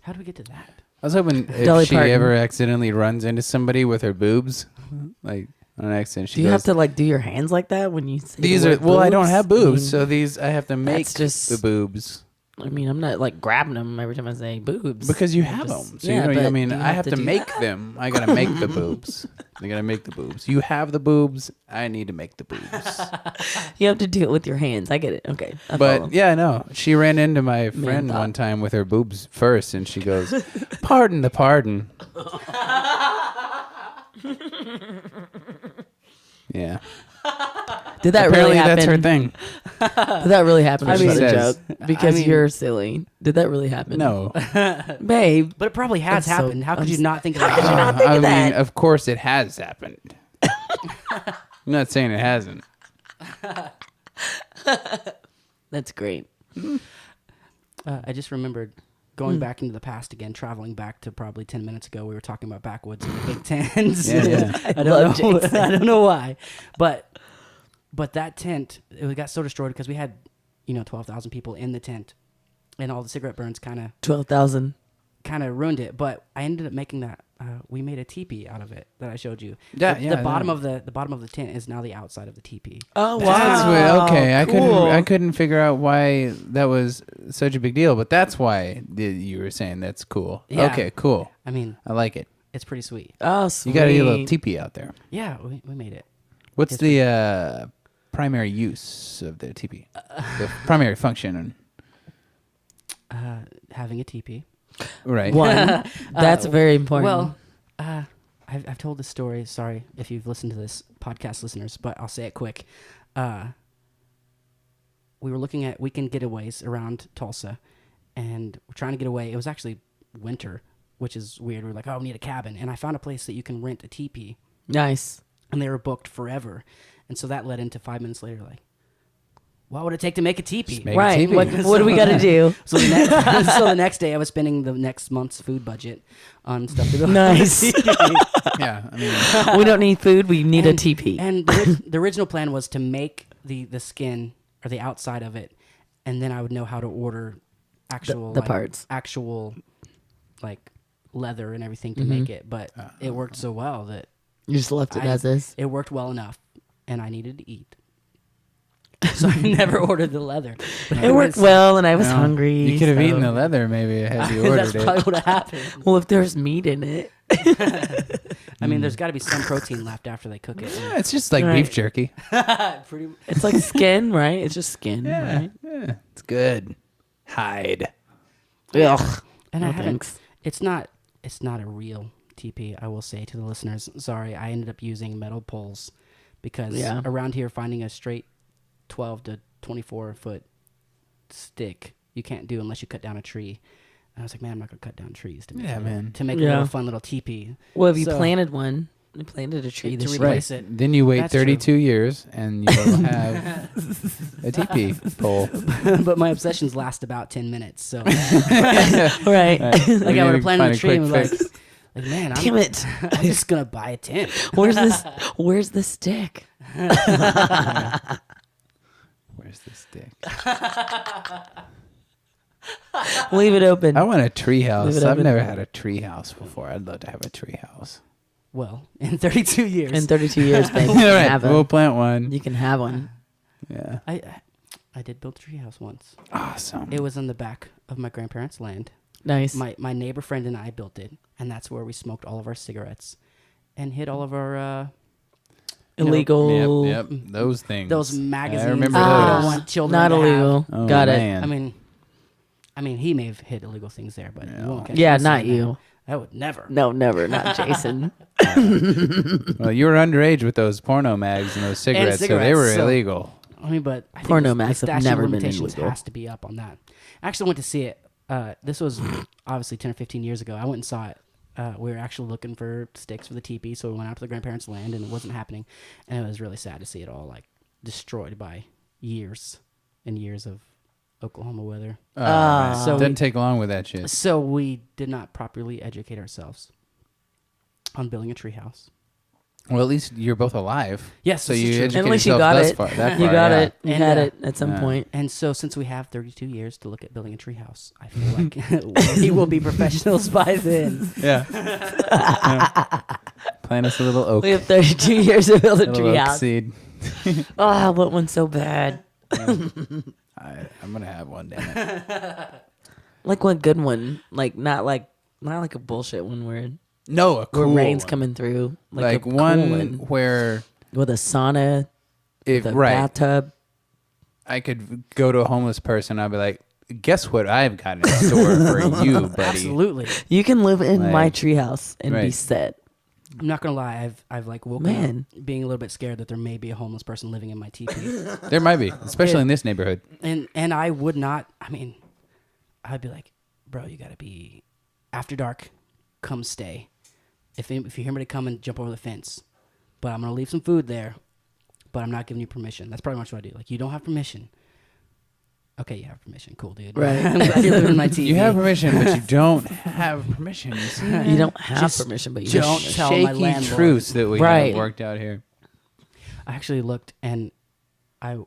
How do we get to that? I was hoping if Dolly she Parton. ever accidentally runs into somebody with her boobs, like on accident, she Do you goes, have to like do your hands like that when you say these the are, word well, I don't boobs? have boobs, I mean, so these, I have to make just- the boobs. I mean, I'm not like grabbing them every time I say boobs. Because you I'm have just- them. So yeah, you know, I but mean, you I have to do make that. them. I got to make the boobs. I got to make the boobs. You have the boobs. I need to make the boobs. You have to do it with your hands. I get it. Okay. I follow. But yeah, no. She ran into my friend thought. one time with her boobs first, and she goes, "Pardon the pardon." Yeah. Did that Apparently really happen? that's her thing. Did that really happen? I Or mean- was it a says. joke? Because I mean- you're silly. Did that really happen? No. Babe. But it probably has I'm so- happened. How could I'm you s- not think of that? not think I of mean, that? of course it has happened. I'm not saying it hasn't. That's great. I just remembered going back into the past again, traveling back to probably 10 minutes ago. We were talking about backwoods and the Big Tens. Yeah, yeah. I love don't know. Jason. I don't know why, but that tent, it got so destroyed because we had 12,000 people in the tent, and all the cigarette burns kind of 12,000. ruined it. But I ended up making that. We made a teepee out of it that I showed you. Yeah, the, yeah, The bottom yeah. of the bottom of the tent is now the outside of the teepee. Oh, That's what, okay. Cool. I couldn't figure out why that was such a big deal, but that's why you were saying that's cool. Yeah. Okay, cool. I mean, I like it. it's pretty sweet. Oh, sweet. You got a little teepee out there. Yeah, we made it. What's It's the primary use of the teepee? The primary function, Having a teepee. right? One. That's very important. Well, I've told this story. Sorry if you've listened to this podcast, listeners, but I'll say it quick. We were looking at weekend getaways around Tulsa, and we're trying to get away. It was actually winter, which is weird. We were like, oh, we need a cabin. And I found a place that you can rent a teepee, nice. and they were booked forever. And so that led into 5 minutes later, like, what would it take to make a teepee? Make a Right. teepee. What do we got to do? So the next day, I was spending the next month's food budget on stuff to go. Nice. Yeah, I mean, We don't need food. We need a TP. And the original plan was to make the skin or the outside of it, and then I would know how to order actual The parts. actual like leather and everything to Mm-hmm. make it. But it worked so well that You just left it I- as is. it worked well enough, and I needed to eat. So I never ordered the leather. But It worked well, and I was no, hungry. You could have so- eaten the leather, maybe, had you ordered That's probably it. what happened. Well, if there's meat in it. I mean, there's got to be some protein left after they cook it. Yeah, it's just like Right. beef jerky. Pretty, It's like skin, right? It's just skin, right? Yeah, it's good. Hide. Ugh. and No I haven't. thanks. It's not a real TP. I will say to the listeners, sorry, I ended up using metal poles because Yeah. around here finding a straight 12 to 24 foot stick you can't do unless you cut down a tree. And I was like, man, I'm not gonna cut down trees to make Yeah, man. to make a Yeah. little fun little teepee. Well, if you So- planted one, you planted a tree To this replace year. it. Then you wait That's true. 32 years and you'll have a teepee pole. But my obsessions last about 10 minutes. So Right. like I would have planted Find a a tree and quick was fix. like, man, Damn it. I'm just gonna buy a tent. Where's this? Where's the stick? Where's the stick? Leave it open. I want a tree Leave house. it I've open. never had a tree house before. I'd love to have a tree house. Well, in 32 years, In 32 years, babe, you All can right, have we'll one. plant one. You can have one. Yeah. I did build a treehouse once. Awesome. It was in the back of my grandparents' land. Nice. My neighbor friend and I built it, and that's where we smoked all of our cigarettes and hid all of our Illegal. Yep, those things. those magazines. I remember that we those. don't want children Not to have. illegal. Oh, Got man. I mean, he may have hid illegal things there, but you won't catch Yeah, me not saying you. I would never. No, never, not Jason. Well, you were underage with those porno mags and those cigarettes, so they were illegal. I mean, but I think Porno the mags have statute never of been limitations illegal. has to be up on that. I actually went to see it. This was obviously 10 or 15 years ago. I went and saw it. We were actually looking for sticks for the teepee, so we went out to the grandparents' land, and it wasn't happening. And it was really sad to see it all like destroyed by years and years of Oklahoma weather. So it doesn't take long with that shit. So we did not properly educate ourselves on building a treehouse. Well, at least you're both alive. Yes, so this is you true. educated At least you yourself got thus it. far. That You far, got yeah. it. You And, had it at some yeah. point. And so since we have 32 years to look at building a treehouse, I feel like we will be professionals by then. Yeah. Plant us a little oak. We have 32 years to build a little oak treehouse. seed. Oh, I want one so bad. I'm gonna have one. Damn it. Like one good one. Not like a bullshit one where No, a cool rain's one. coming through. Like a cool one where with a sauna, if the right, bathtub. I could go to a homeless person. I'd be like, "Guess what? I've got in store for you, buddy." Absolutely. You can live in my Like, treehouse and be right. set. I'm not gonna lie. I've like woken Man. up being a little bit scared that there may be a homeless person living in my teepee, There might be, especially in this neighborhood. and I would not. I mean, I'd be like, bro, you gotta be after dark. Come stay. If you hear me to come and jump over the fence, but I'm gonna leave some food there, but I'm not giving you permission. That's pretty much what I do. Like, you don't have permission. Okay, you have permission. Cool, dude. Right. I'm glad you're living in my teepee. You have permission, but you don't have permission. You see? You don't have Just permission, but you don't have tell permission. my Shaky landlord. truths that we Right. have worked out here. I actually looked, and I'm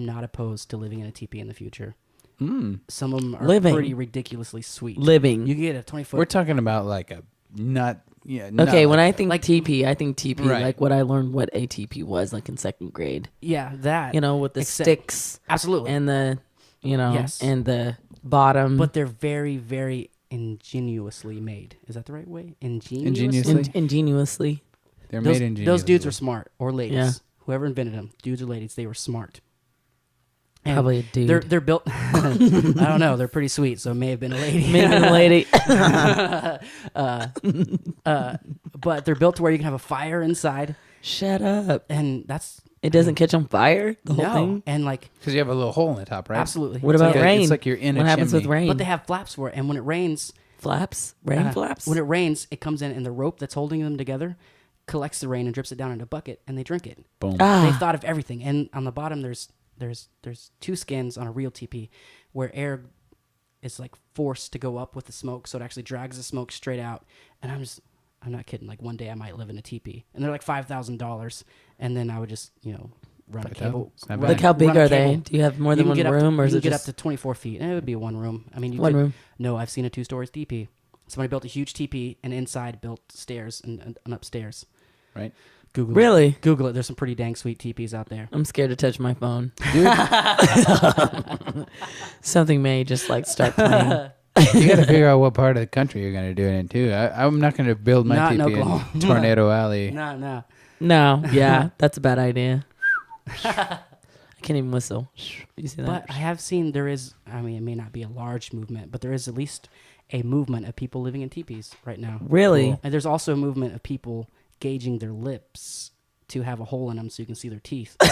not opposed to living in a teepee in the future. Some of them are Living. pretty ridiculously sweet. Living. You can get a 20-foot. We're talking about like a nut. Yeah. Okay, when I like think like- TP, I think TP Right. like what I learned what a TP was like in second grade. Yeah, that. You know, with the Except- sticks Absolutely. and the, Yes. and the bottom. But they're very, very ingenuously made. Is that the right way? Ingeniously? ingenuously. they're Those, made in those dudes were smart, or ladies. Yeah. Whoever invented them, dudes or ladies, they were smart. And Probably a dude. They're built. I don't know. They're pretty sweet, so it may have been a lady. Maybe a lady. But they're built to where you can have a fire inside, Shut up. and that's It doesn't catch on fire, the whole no. thing? And like because you have a little hole in the top, right? absolutely. What It's about like rain? it's like you're in what a happens with chimney. rain? But they have flaps for it, and when it rains, flaps? Rain flaps? When it rains, it comes in, and the rope that's holding them together collects the rain and drips it down in a bucket, and they drink it. Boom. They've ah, thought of everything. And on the bottom, there's two skins on a real teepee where air is like forced to go up with the smoke, so it actually drags the smoke straight out. And I'm not kidding. Like one day I might live in a teepee, and they're like $5,000, and then I would just run a cable. It's not run- like how big run a are they? cable. Do you have more You than can one get up to- room, or is you it can get just up to 24 feet? And it would be one room. I mean, you one could, room? No, I've seen a 2-story teepee. Somebody built a huge teepee, and inside built stairs and upstairs. Right. Google Really? it. Google it. There's some pretty dang sweet teepees out there. I'm scared to touch my phone. Dude, Something may just like start playing. you got to figure out what part of the country you're going to do it in too. I'm not going to build my Not in teepee Oklahoma. in Tornado Alley. No. No, yeah, that's a bad idea. I can't even whistle. You see that? But I have seen there is, I mean, it may not be a large movement, but there is at least a movement of people living in teepees right now. Really? Cool. And there's also a movement of people gauging their lips to have a hole in them so you can see their teeth. Yeah.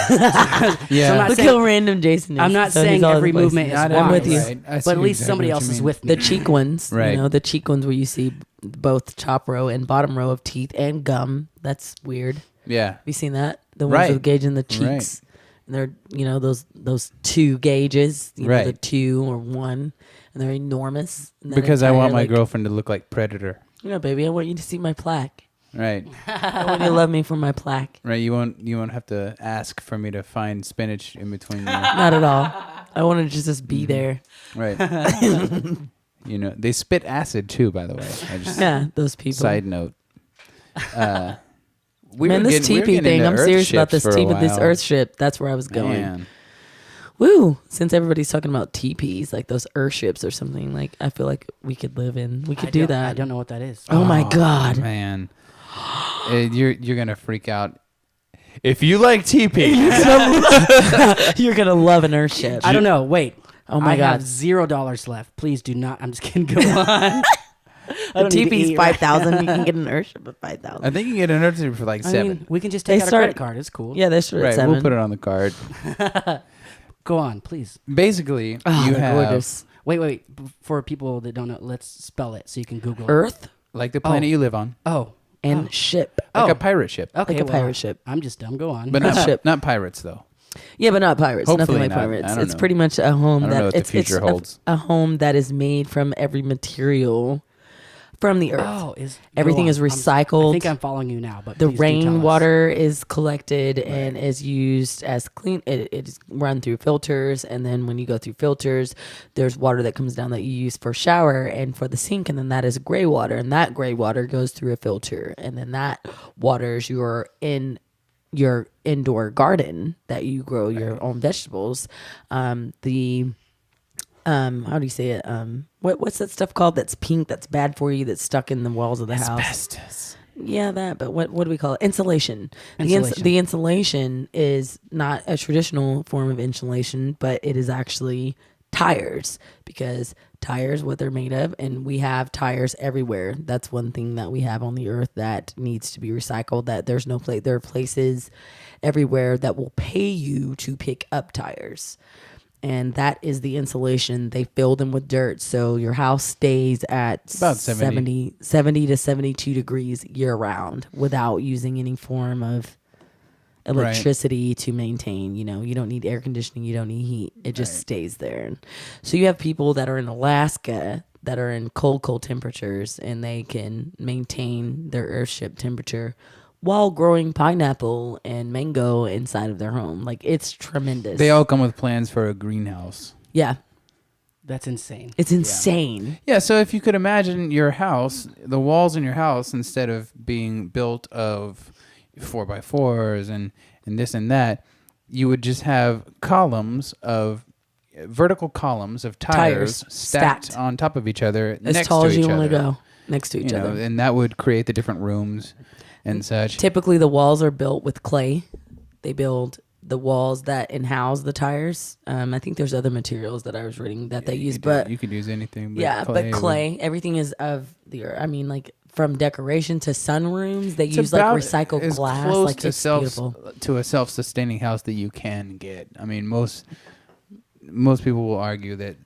So I'm not Look saying- how random Jason is. I'm not So he's saying all over every the place. movement is Not wise, I'm with you. right. I see but at least exactly somebody what else you is mean. with me. The cheek ones, Right. you know, the cheek ones where you see both top row and bottom row of teeth and gum. That's weird. Yeah. Have you seen that? The ones Right. with gauging the cheeks. And they're, those two gauges, the Right. 2 or 1, and they're enormous. And that Because I entire, want my like, girlfriend to look like Predator. No, baby, I want you to see my plaque. Right. I want you to love me for my plaque. Right. You won't have to ask for me to find spinach in between you. Not at all. I want to just be there. Right. They spit acid too, by the way. I just Yeah, those people. side note. Man, this TP thing, I'm serious about this this Earth ship. That's where I was going. Man. Woo! Since everybody's talking about TPs, like those Earth ships or something, like I feel like we could do that. I don't know what that is. Oh my God. Man. You're gonna freak out. If you like TP, You're going to love an Earth ship. I don't know. Wait. Oh my I God. have $0 left. Please do not. I'm just kidding. Go on. The TP's 5,000. You can get an Earthship at 5,000. I think you can get an Earthship for like I 7. mean, we can just take out a credit card. It's cool. Yeah, they start at Right, 7. we'll put it on the card. Go on, please. Basically, you they're have gorgeous. Wait. For people that don't know, let's spell it so you can Google it. Earth like the planet you live on, Oh. and ship. like a pirate ship, Okay, Like a pirate ship. I'm just dumb. Go on. but not pirates though. Yeah, but not pirates. Hopefully Nothing like not. pirates. I don't It's know. pretty much a home I don't know what the future holds. a home that is made from every material from the earth. Oh, Everything go is on. recycled. I think I'm following you now, but The please do tell us. rainwater is collected and is used as clean. It is run through filters, and then when you go through filters, there's water that comes down that you use for shower and for the sink, and then that is gray water, and that gray water goes through a filter, and then that waters your indoor garden that you grow your own vegetables. How do you say it? What's that stuff called? That's pink. That's bad for you. That's stuck in the walls of the house. Asbestos. Yeah, that. But what do we call it? Insulation. Insulation. The insulation is not a traditional form of insulation, but it is actually tires, because tires what they're made of, and we have tires everywhere. That's one thing that we have on the earth that needs to be recycled. That there's no place. There are places everywhere that will pay you to pick up tires. And that is the insulation. They fill them with dirt, so your house stays at About 70 to 72 degrees year round without using any form of electricity to maintain. You know, you don't need air conditioning, you don't need heat. It just stays there. So you have people that are in Alaska that are in cold temperatures, and they can maintain their Earthship temperature while growing pineapple and mango inside of their home. Like, it's tremendous. They all come with plans for a greenhouse. Yeah. That's insane. It's insane. Yeah, so if you could imagine your house, the walls in your house, instead of being built of 4x4s and this and that, you would just have vertical columns of tires stacked on top of each other, As next tall to as each you want other. to go next to each other. And that would create the different rooms and such. Typically, the walls are built with clay. They build the walls that house the tires. I think there's other materials that I was reading that they use, but you could use anything. But yeah, but clay, everything is of the earth. I mean, like, from decoration to sunrooms, they use like recycled as glass. Close like, to it's beautiful. to a self-sustaining house that you can get. I mean, most people will argue that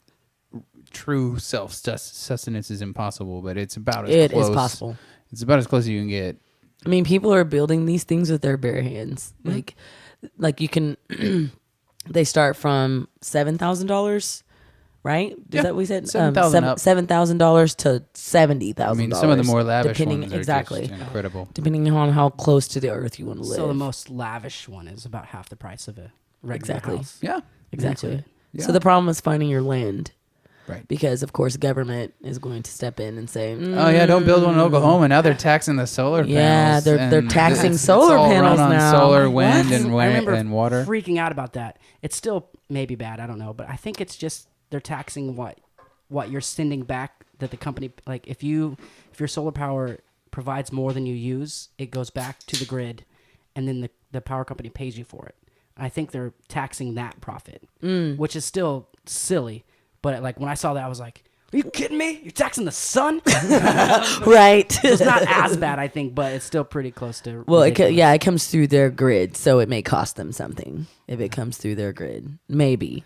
true self-sustenance is impossible, but it's about as close. It is possible. It's about as close as you can get. I mean, people are building these things with their bare hands. Mm-hmm. Like you can, they start from $7,000, right? Is that what we said? $7,000 up. $7,000 to $70,000. I mean, some of the more lavish depending, ones are exactly, just incredible. depending on how close to the earth you want to live. So the most lavish one is about half the price of a regular house. Yeah, Exactly. Yeah. So the problem is finding your land. right. Because, of course, government is going to step in and say, Oh yeah, don't build one in Oklahoma. Now they're taxing the solar panels. Yeah, they're and taxing it's solar all panels run on now. solar, Like, wind, what? and I remember and water. freaking out about that. It's still maybe bad. I don't know, but I think it's just they're taxing what you're sending back. That the company, like, if your solar power provides more than you use, it goes back to the grid, and then the power company pays you for it. I think they're taxing that profit, which is still silly. But like when I saw that, I was like, "Are you kidding me? You're taxing the sun?" right. So it's not as bad, I think, but it's still pretty close to. Well, ridiculous. it comes through their grid, so it may cost them something if it comes through their grid. Maybe.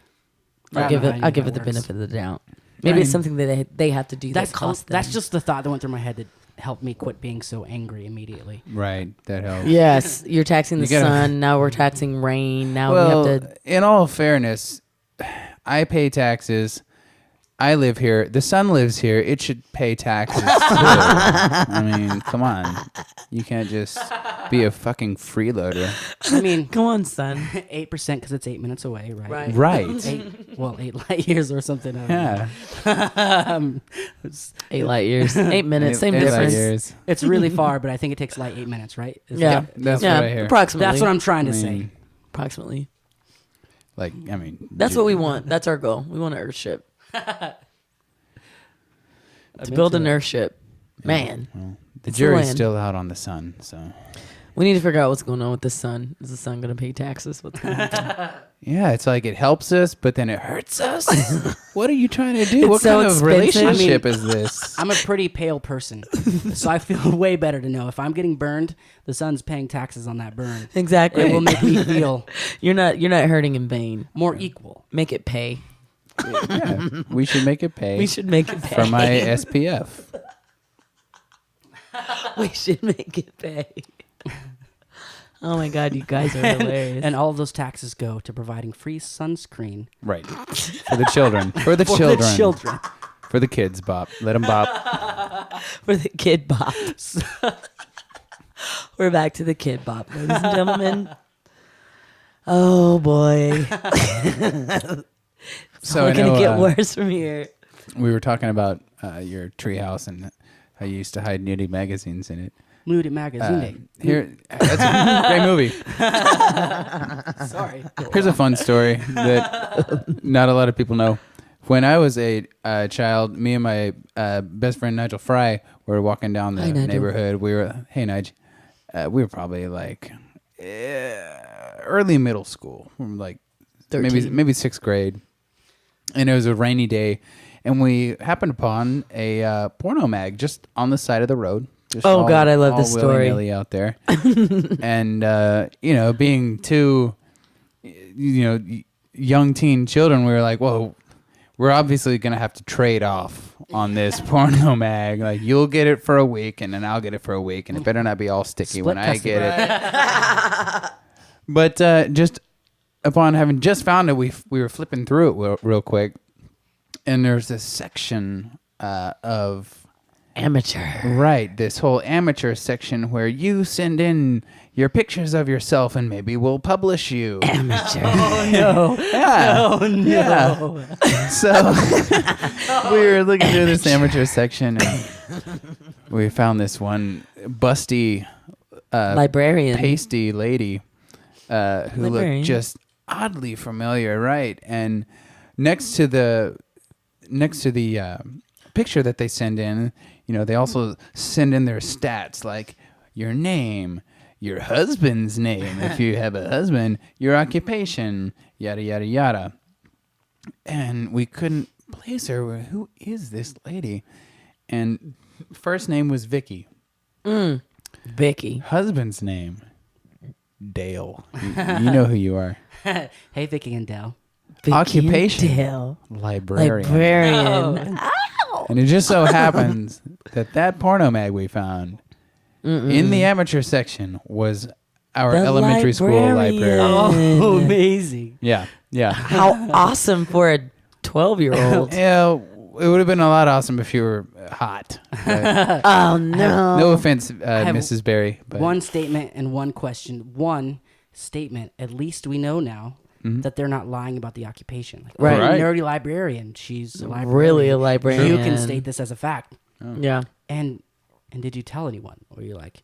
I I'll don't know how give it the works. benefit of the doubt. Maybe it's something that they have to do That's that costs them. That's just the thought that went through my head that helped me quit being so angry immediately. Right, that helps. Yes, you're taxing the You gotta- sun. Now we're taxing rain. Now Well, we have to. in all fairness, I pay taxes. I live here. The sun lives here. It should pay taxes too. I mean, come on. You can't just be a fucking freeloader. I mean, Come on, son. 8% because it's 8 minutes away, right? Right. Right. 8 light years or something. I don't Yeah. know. 8 light years. 8 minutes. Same Eight light difference. years. It's really far, but I think it takes light 8 minutes, right? Yeah. That's yeah, what I hear. approximately. That's what I'm trying to I say. mean, Approximately. Like, I mean. That's what we want. That's our goal. We want an Earthship. To build an Earthship. Man. Well, the It's the jury's land. still out on the sun, so. We need to figure out what's going on with the son. Is the son going to pay taxes? What's going on with him? Yeah, it's like it helps us, but then it hurts us. What are you trying to do? It's What so kind of expensive. relationship is this? I'm a pretty pale person, so I feel way better to know if I'm getting burned, the son's paying taxes on that burn. Exactly. It will make me feel You're not hurting in vain. more equal. Make it pay. Yeah, we should make it pay. We should make it pay. for my SPF. We should make it pay. Oh my God, you guys are hilarious. And all of those taxes go to providing free sunscreen Right. For the children. For the for children. the children. For the kids, Bop. Let them bop. For the kid bops. We're back to the kid bop, ladies and gentlemen. Oh boy. It's So only I know, going to get worse from here. we were talking about your treehouse and how you used to hide nudie magazines in it. Nudie magazine. Here, that's a great movie. Sorry. Here's a fun story that not a lot of people know. When I was a child, me and my best friend Nigel Fry were walking down the Hi, Nigel. neighborhood. Hey Nige, we were probably like early middle school, like 13. maybe 6th grade, and it was a rainy day, and we happened upon a porno mag just on the side of the road. Just Oh, God, I love all this story. willy-nilly out there, and being two, young teen children, we were like, "Whoa, we're obviously gonna have to trade off on this porno mag. Like, you'll get it for a week, and then I'll get it for a week, and it better not be all sticky Split when I custody. get it." But just upon having just found it, we were flipping through it real quick, and there's this section of. Amateur. Right, this whole amateur section where you send in your pictures of yourself and maybe we'll publish you. Amateur. Oh, no. Yeah. Oh, no. Yeah. So we were looking through this amateur section and we found this one busty, Librarian. pasty lady who Librarian. looked just oddly familiar, right? And next to the picture that they send in, they also send in their stats like your name, your husband's name, if you have a husband, your occupation, yada, yada, yada. And we couldn't place her. Who is this lady? And first name was Vicky. Vicky. Husband's name, Dale. You know who you are. Hey, Vicky and Dell. Vicky Occupation. and Dale. Librarian. Librarian. And it just so happens that porno mag we found in the amateur section was our The elementary school library. Oh, amazing. Yeah, yeah. How awesome for a 12-year-old. Yeah, it would have been a lot awesome if you were hot. But Oh, no. no offense, have Mrs. Berry. But One statement and one question. One statement, at least we know now that they're not lying about the occupation. Like, Right. oh, Right. nerdy librarian. She's a librarian. Really a librarian. You can state this as a fact. Yeah. And did you tell anyone? Or you're like,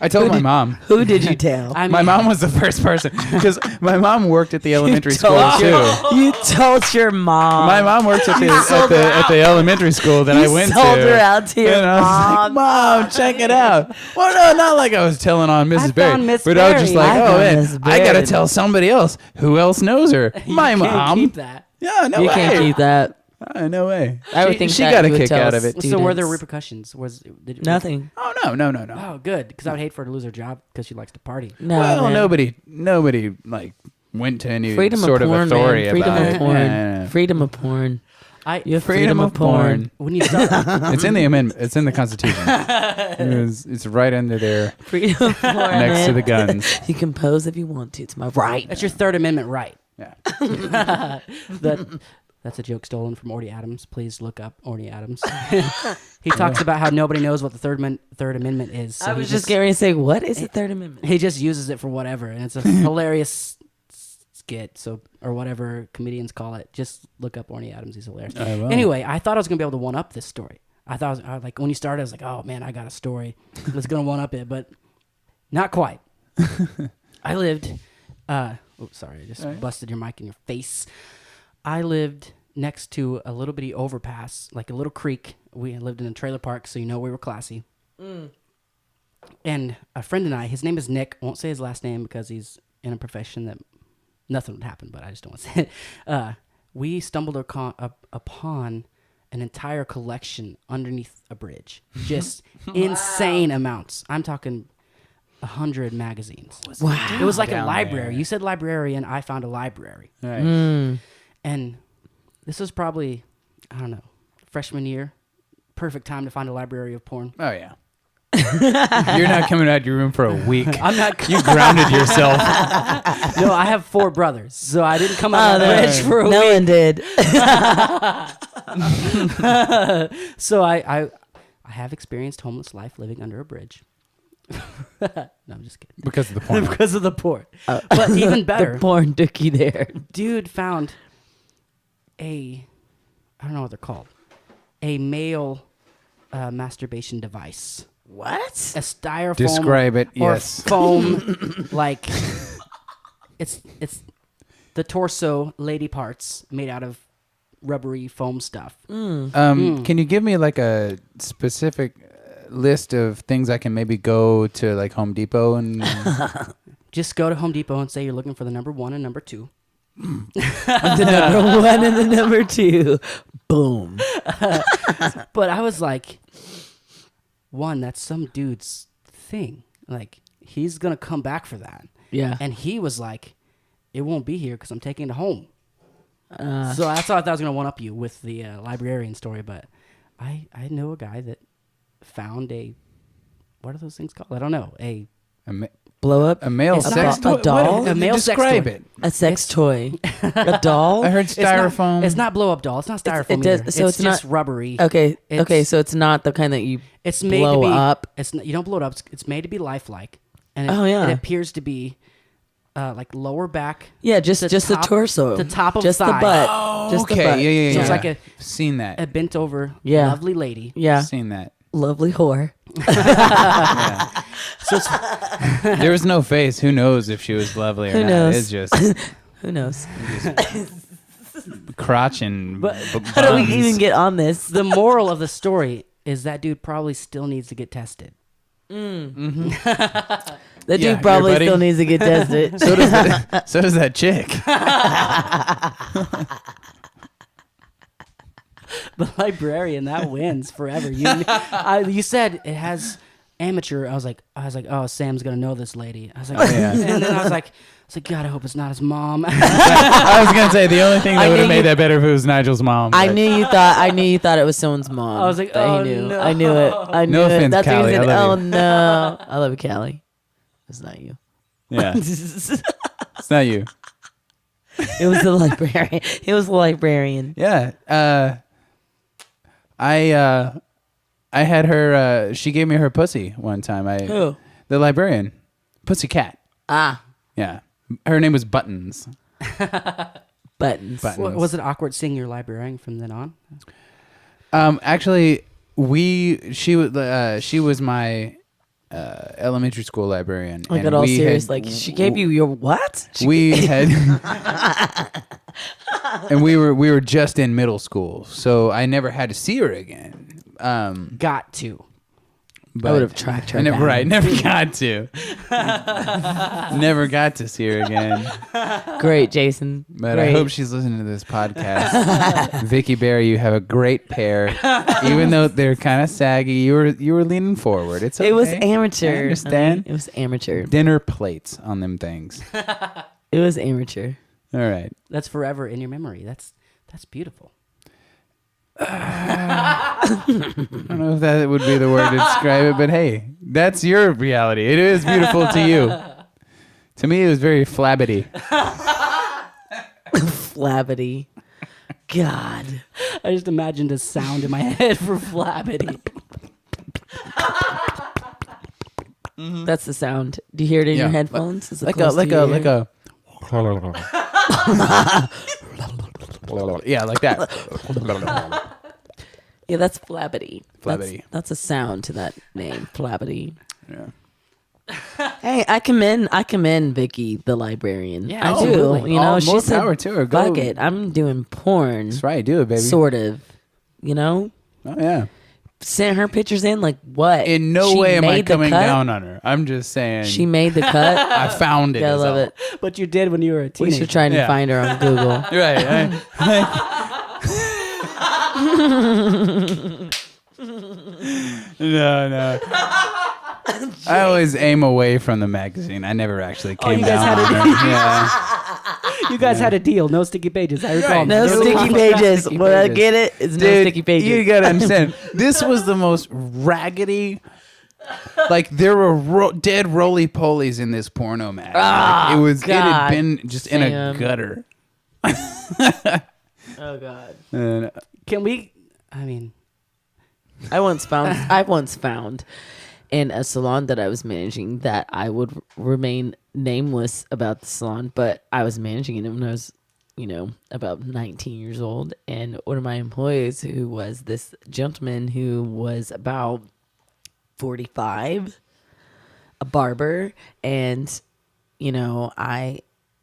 I told my mom. Who did you tell? I mean, My mom was the first person because my mom worked at the elementary school too. You told your mom. My mom worked at the elementary school that I went to. sold her out to your And I was like, mom. Mom, check it out. Well, no, not like I was telling on Mrs. Berry. found Miss But I was just Berry. like, I oh, found man, Miss I got to Berry. tell somebody else. Who else knows her? My you can't mom. keep that. Yeah, no You way. can't keep that. No way. I would think she that got a you would kick tell out of it. So were there Students. repercussions? Did Nothing. Oh, no. Oh, good. Because I would hate for her to lose her job because she likes to party. No, Well, man. nobody like went to any Freedom sort of porn, of authority man. Freedom about of it. porn. Yeah. Freedom of porn. You have Freedom of porn. When you start, It's in the amendment. It's in the Constitution. It's right under there Freedom of porn. next to man. the guns. You can pose if you want to. It's my right. that's your Third Amendment right. Yeah. That's a joke stolen from Orty Adams. Please look up Orty Adams. He talks about how nobody knows what the Third Amendment is. So I was just getting ready to say, what is the Third Amendment? he just uses it for whatever, and it's a hilarious skit, or whatever comedians call it. Just look up Orny Adams; he's hilarious. I will. Anyway, I thought I was gonna be able to one up this story. I was like, when you started, I was like, oh man, I got a story that's gonna one up it, but not quite. I lived. Sorry, I just busted your mic in your face. I lived next to a little bitty overpass, like a little creek. We lived in a trailer park, so we were classy. And a friend and I, his name is Nick. I won't say his last name because he's in a profession that nothing would happen, but I just don't want to say it. We stumbled upon an entire collection underneath a bridge. Just insane amounts. I'm talking 100 magazines. Wow. It was like a Down library. there. You said librarian, I found a library. Right. And this was probably, I don't know, freshman year. Perfect time to find a library of porn. Oh yeah. You're not coming out of your room for a week. I'm not. You grounded yourself. No, I have 4 brothers, so I didn't come out of the bridge for a No week. one did. So I have experienced homeless life living under a bridge. No, I'm just kidding. Because of the porn. Because of the porn. But even better, The porn dookie there. dude found I don't know what they're called, a male masturbation device. What? A styrofoam. Describe it, or yes. foam, like it's the torso lady parts made out of rubbery foam stuff. Can you give me like a specific list of things I can maybe go to like Home Depot and Just go to Home Depot and say you're looking for the number 1 and number 2. The number 1 and the number 2. Boom. But I was like, one, that's some dude's thing. Like, he's going to come back for that. Yeah. And he was like, it won't be here because I'm taking it home. So that's why I thought I was going to one-up you with the librarian story. But I know a guy that found what are those things called? I don't know. Blow up. a male It's sex not- toy. a doll? A male sex Describe toy. it. A sex toy. A doll. I heard It's styrofoam. It's not blow-up doll. It's not styrofoam it does- either. so it's it's just not- rubbery. Okay. It's- Okay. So it's not the kind that you It's made blow to be up. It's you don't blow it up. It's made to be lifelike, and Oh, yeah. it appears to be like lower back. Yeah, just the top- torso. the top of just thigh. the butt. Oh, just the okay. butt. Yeah. So it's like Seen that. a bent over, Yeah. lovely lady. Yeah. Seen that. Lovely whore. Yeah. So it's, There was no face. Who knows if she was lovely or Who not? knows? It's just Who knows? crotch and How do we buns. even get on this? the moral of the story is that dude probably still needs to get tested. That Yeah, dude probably buddy. still needs to get tested. So does that chick. The librarian, that wins forever. You said it has amateur. I was like, oh, Sam's gonna know this lady. I was like, Oh, yeah. and then I was like, God, I hope it's not his mom. I was gonna say the only thing that I would have knew made you- that better if it was Nigel's mom. I but- knew you thought it was someone's mom. I was like, but oh, he knew. no. I knew it. I knew No it. offense, That's what Callie, he I said. love Oh you. no, I love you, Callie. It's not you. Yeah, it's not you. It was the librarian. It was the librarian. Yeah. I had her. She gave me her pussy one time. Who? The librarian, Pussycat. Ah, Yeah, her name was Buttons. buttons. Buttons. Was it awkward seeing your librarian from then on? Actually, she was my elementary school librarian. Like and it all we serious. had- Like she gave you your what? We had, and we were just in middle school, so I never had to see her again. Got to. But I would have tracked her. I never, down. right, never got to. Never got to see her again. Great, Jason. But Great. I hope she's listening to this podcast. Vicky Barry, you have a great pair. Even though they're kind of saggy, you were leaning forward. It's okay. It was amateur. I understand. It was amateur. Dinner plates on them things. It was amateur. All right. That's forever in your memory. That's beautiful. I don't know if that would be the word to describe it, but hey, that's your reality. It is beautiful to you. To me, it was very flabbity. Flabbity. God. I just imagined a sound in my head for flabbity. That's the sound. Do you hear it in Yeah. your headphones? Is it Like close to your ear? Yeah, like that. Yeah, that's flabbity. Flabbity. That's a sound to that name, flabbity. Yeah. Hey, I commend Vicky, the librarian. Yeah, I do. absolutely. You know, Oh, she more said, power to her. Go. "Fuck it, I'm doing porn." That's right. Do it, baby. Sort of. You know, Oh yeah. sent her pictures in? Like what? In no She way am I made the coming cut? down on her. I'm just saying. She made the cut. I found it. Yeah, I is love all. it. But you did when you were a We teenager. should try and Yeah. find her on Google. Right. No. I always aim away from the magazine. I never actually came you guys down had on a- her. Yeah. You guys had a deal. No sticky pages. I recall. Right. No No sticky pages. sticky Well, I pages. get it. It's no Dude, sticky pages. you gotta understand. This was the most raggedy. Like there were dead roly polies in this porno mag. Like, it had God. been just in a Sam. gutter. Oh God. And, Can we? I mean, I once found in a salon that I was managing that I would remain nameless about the salon, but I was managing it when I was, about 19 years old. And one of my employees, who was this gentleman who was about 45, a barber, and I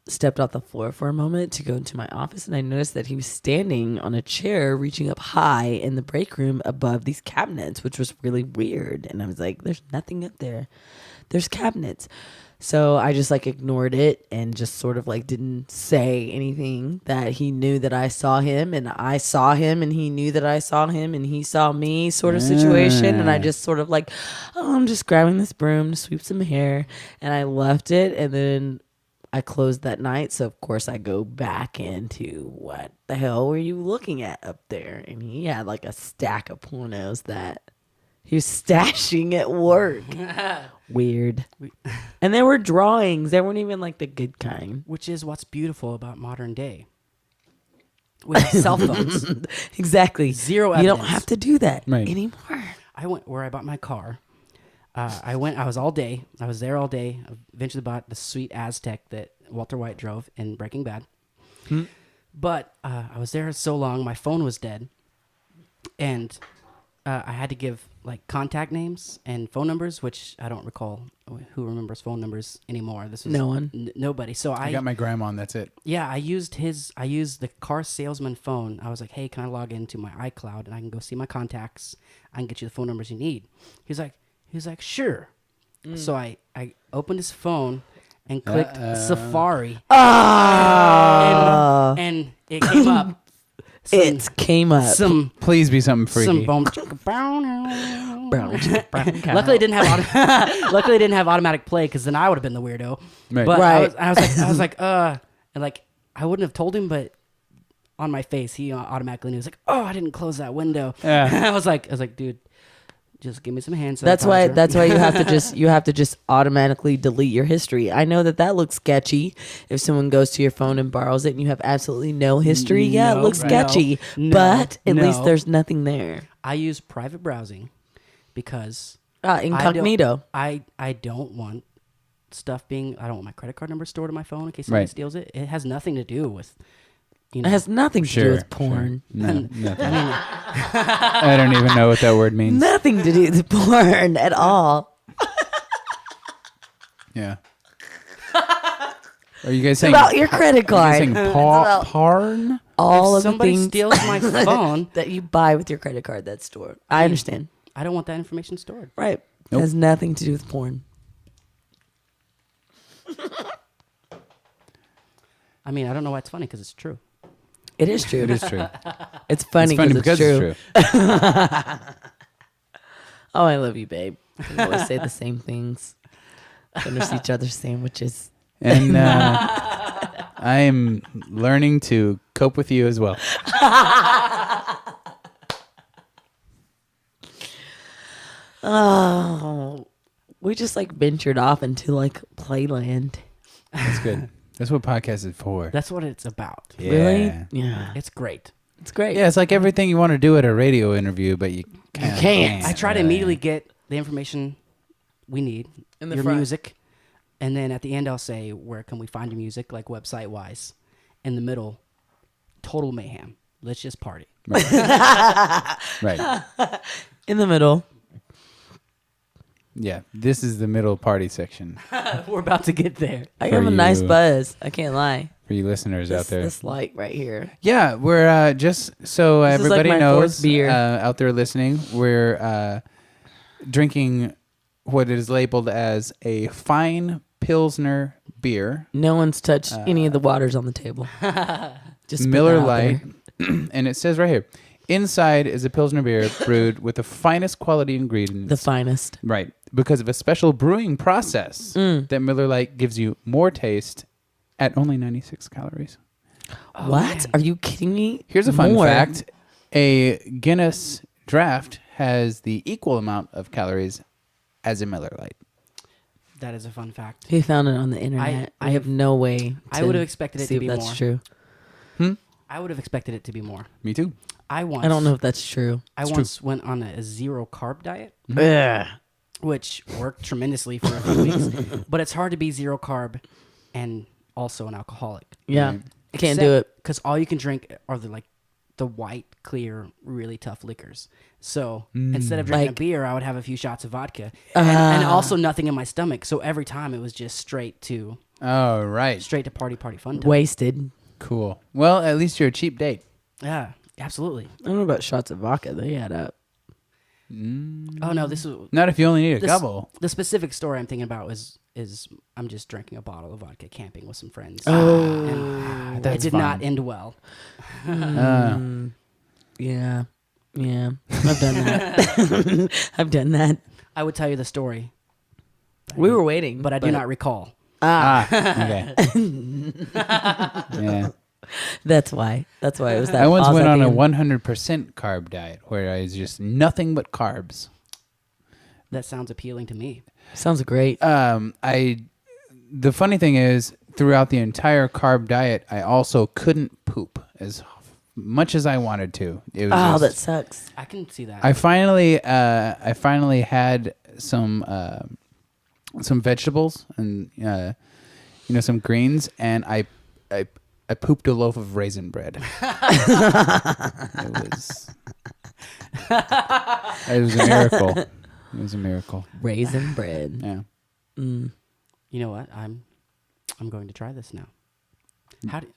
stepped off the floor for a moment to go into my office, and I noticed that he was standing on a chair reaching up high in the break room above these cabinets, which was really weird. And I was like, there's nothing up there. There's cabinets. So I just ignored it and just sort of didn't say anything, that he knew that I saw him and I saw him and he knew that I saw him and he saw me sort of situation. And I just sort of I'm just grabbing this broom to sweep some hair, and I left it, and then I closed that night. So of course I go back into, what the hell were you looking at up there? And he had a stack of pornos that he was stashing at work. Weird. And there were drawings. They weren't even the good kind. which is what's beautiful about modern day. We have cell phones. Exactly. Zero You don't evidence. have to do that Right. anymore. I went where I bought my car. I was all day. I was there all day. I eventually bought the sweet Aztec that Walter White drove in Breaking Bad. But I was there so long, my phone was dead. And I had to give contact names and phone numbers, which I don't recall who remembers phone numbers anymore. This was No one. Nobody. So I got my grandma, and that's it. I used the car salesman phone. I was like, hey, can I log into my iCloud and I can go see my contacts? I can get you the phone numbers you need. He's like, sure. So I opened his phone and clicked Safari. And it came up. It came up. Some Please be something freaky. some bone. brown cow. Luckily, it didn't have automatic play, because then I would have been the weirdo. Right. But Right. I was like, and I wouldn't have told him, but on my face, he automatically knew. He was like, oh, I didn't close that window. Yeah. I was like, dude, just give me some hand sanitizer. That's why you have to just automatically delete your history. I know that looks sketchy if someone goes to your phone and borrows it and you have absolutely no history. Yeah, it No, looks right. sketchy, No, but at no. least there's nothing there. I use private browsing because Incognito. I don't want stuff being. I don't want my credit card number stored on my phone in case somebody Right. steals it. It has nothing to do with. It has nothing to do with porn. No, nothing. I don't even know what that word means. Nothing to do with porn at all. Yeah. Are you guys saying About your credit Are you card. saying It's about porn? all if of the somebody things steals my phone, that you buy with your credit card that's stored. I understand. I don't want that information stored. Right. Nope. It has nothing to do with porn. I mean, I don't know why it's funny, because it's true. It is true. It is true. It's funny, It's funny because because it's it's true. true. Oh, I love you, babe. We always say the same things. Finish each other's sandwiches. And I am learning to cope with you as well. Oh, we just ventured off into playland. That's good. That's what podcast is for. That's what it's about. Yeah. Really? Yeah. It's great. It's great. Yeah, it's like everything you want to do at a radio interview, but you can't. I try to immediately get the information we need, In the your front. music, and then at the end I'll say, where can we find your music, website wise. In the middle, total mayhem. Let's just party. Right. In the middle. Yeah. This is the middle party section We're about to get there. I have a For nice you. buzz. I can't lie. for you listeners out there. This light right here. Yeah, we're just so This is like everybody my knows fourth beer. out there listening, we're drinking what is labeled as a fine Pilsner beer. No one's touched any of the waters on the table. Just put Miller that out Lite. there. And it says right here, inside is a Pilsner beer brewed with the finest quality ingredients. The finest. Right. Because of a special brewing process that Miller Lite gives you more taste at only 96 calories. What? man. Are you kidding me? Here's a fun More. fact. A Guinness draft has the equal amount of calories as a Miller Lite. That is a fun fact. He found it on the internet. I have no way. I to would have expected it see to be if that's more. true. I would have expected it to be more. Me too. I don't know if that's true. I once went on a zero carb diet, Ugh. which worked tremendously for a few weeks. But it's hard to be zero carb and also an alcoholic. Yeah, Right. can't do it. Because all you can drink are the white, clear, really tough liquors. So instead of drinking a Like- beer, I would have a few shots of vodka and also nothing in my stomach. So every time it was just straight to Oh, right. party fun time. Wasted. Cool. Well, at least you're a cheap date. Yeah, absolutely. I don't know about shots of vodka. They add up. Oh no, this is Not if you only need a this- couple. The specific story I'm thinking about is I'm just drinking a bottle of vodka camping with some friends. Oh. And That's it did not fun. end well. Yeah. Yeah. I've done that. I've done that. I would tell you the story, We were waiting. but I do not recall. Okay. Yeah. That's why. That's why it was that. I once went on a Ozagian. 100% carb diet where I was just nothing but carbs. That sounds appealing to me. Sounds great. The funny thing is, throughout the entire carb diet, I also couldn't poop as much as I wanted to. It was Oh, just- that sucks. I can see that. I finally had some vegetables and some greens, and I pooped a loaf of raisin bread. It was a miracle. It was a miracle. Raisin bread. Yeah. You know what? I'm going to try this now. How do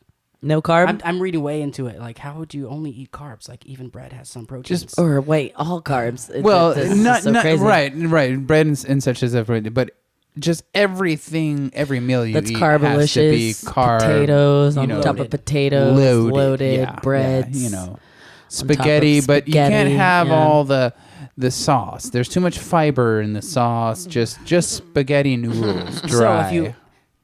No carb? I'm reading way into it. Like, how would you only eat carbs? Like, even bread has some proteins. Or wait, all carbs. Well, This is not so crazy. right. Bread and such as everything, but just everything, every meal you That's eat has to be carbolicious. carb. Potatoes on top of loaded. potatoes. Loaded yeah, breads. Yeah, spaghetti, but you can't spaghetti, have yeah. all the sauce. There's too much fiber in the sauce. Just spaghetti noodles, dry. So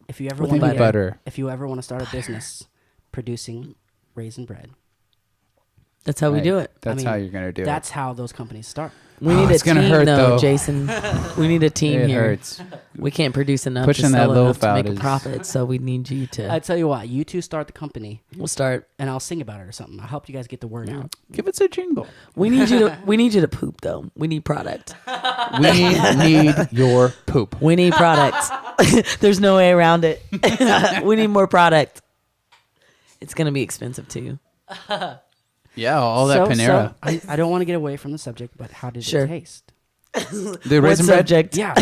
if you ever with want peanut butter. if you ever want to start a business producing raisin bread, That's how we Right. do it. That's mean, how you're gonna do it. that's how those companies start. We need it's a gonna team, hurt, though, though. Jason. We need a team It here. hurts. We can't produce enough Pushing to that sell enough loaf to out make a is- profit. So we need you to. I tell you what, you two start the company, We'll start. and I'll sing about it or something. I'll help you guys get the word out. Give us a jingle. We need you to. We need you to poop though. We need product. We need your poop. We need product. There's no way around it. We need more product. It's gonna be expensive too. Yeah, all that Panera. I don't want to get away from the subject, but how did Sure. it taste? The What raisin bread. subject? Yeah.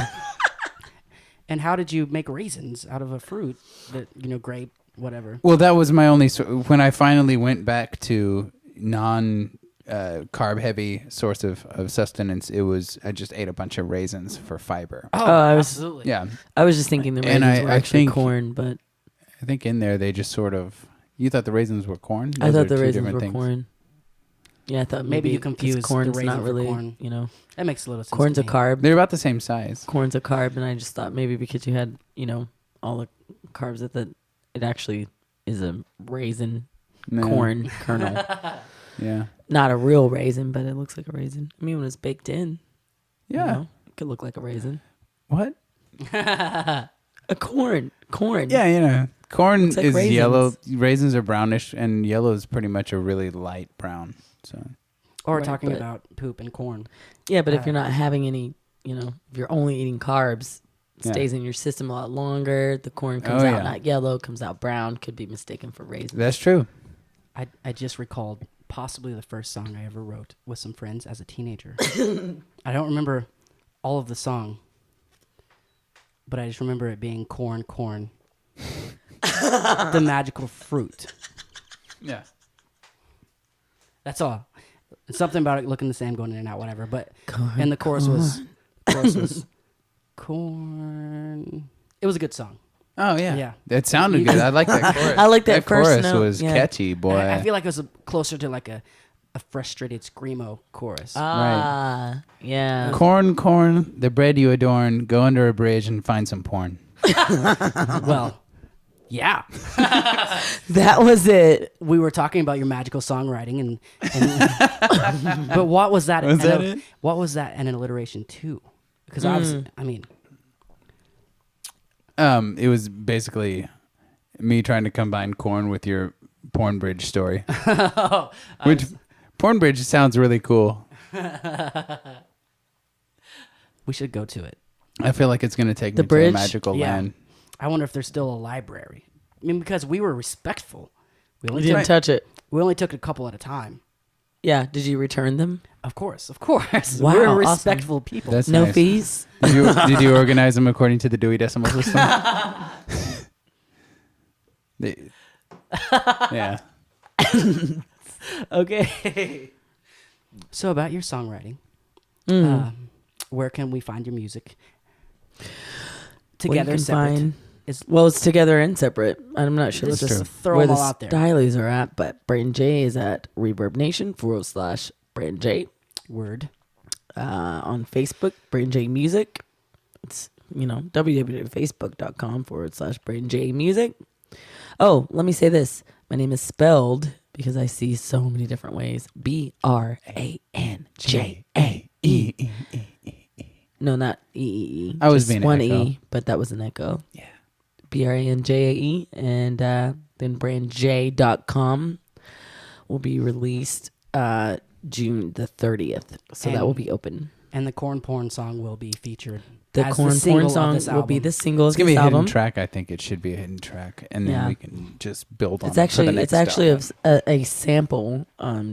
And how did you make raisins out of a fruit that, grape, whatever? Well, that was my only when I finally went back to non carb heavy source of sustenance. It was I just ate a bunch of raisins for fiber. Oh, I was- absolutely. Yeah, I was just thinking the And raisins were I actually think- corn, but I think in there they just sort of. You thought the raisins were corn? I Those thought are the two raisins different were things. corn. Yeah, I thought Maybe you 'cause confused the corn's raisin not for really, corn. That makes a little sense. corn's to a me. carb. They're about the same size. Corn's a carb, and I just thought maybe because you had, all the carbs that it actually is a raisin No. corn kernel. Yeah. Not a real raisin, but it looks like a raisin. I mean, when it's baked in, Yeah. it could look like a raisin. What? A corn. Yeah, corn Looks like is raisins. yellow. Raisins are brownish, and yellow is pretty much a really light brown. So Or Right, talking but- about poop and corn. Yeah, but if you're not having any, if you're only eating carbs, it Yeah. stays in your system a lot longer. The corn comes Oh, out yeah. not yellow, comes out brown, could be mistaken for raisins. that's true. I just recalled possibly the first song I ever wrote with some friends as a teenager. I don't remember all of the song, but I just remember it being corn, corn. the magical fruit. Yeah. That's all. Something about it looking the same, going in and out, whatever. But Corn, and the chorus was corn. It was a good song. Oh yeah. Yeah. It sounded good. I like that chorus. I like that first chorus note, was yeah. catchy, boy. I feel like it was closer to like a frustrated screamo chorus. Ah, yeah. Corn, corn, the bread you adorn. Go under a bridge and find some porn. Well, yeah. That was it. We were talking about your magical songwriting, and but what was that? Was that it? What was that an alliteration to? Because I mean, It was basically me trying to combine corn with your porn bridge story. Which porn bridge sounds really cool. we should go to it. I feel like it's going to take The me bridge? to a magical Yeah. land. I wonder if there's still a library. I mean, because we were respectful. We You only didn't took, touch it. we only took a couple at a time. Yeah. Did you return them? Of course, of course. Wow, We're awesome. respectful people. That's No nice. fees. Did you organize them according to the Dewey Decimal System? Yeah. Okay. So about your songwriting, where can we find your music? Together, separate. Well, it's together and separate. I'm not sure Let's what's just throw where them the all out there. stylies are at, but Branjae is at Reverb Nation /Branjae. Word. On Facebook, Branjae Music. It's, www.facebook.com /Branjae Music. Oh, let me say this. My name is spelled, because I see so many different ways, Branjae. No, not E. I was Just being one echo. E, but that was an echo. Yeah. Branjae. And then Branjae.com will be released June the 30th. So that And- will be open. And the corn porn song will be featured. The as corn single porn of song this will be album. the single of It's going to this be a hidden album. track. I think it should be a hidden track. And then Yeah. we can just build on It's it for actually the next album. a sample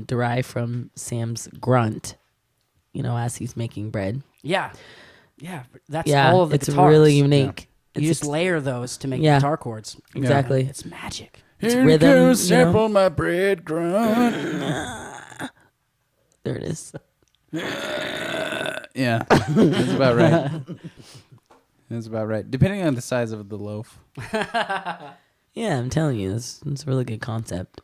derived from Sam's grunt, as he's making bread. Yeah. Yeah. That's Yeah, all of the it's guitars. really unique. You just layer those to make Yeah. guitar chords. Exactly. It's magic. It's rhythm. Sample my bread grunt. There it is. Yeah, that's about right. That's about right. Depending on the size of the loaf. Yeah, I'm telling you, it's a really good concept.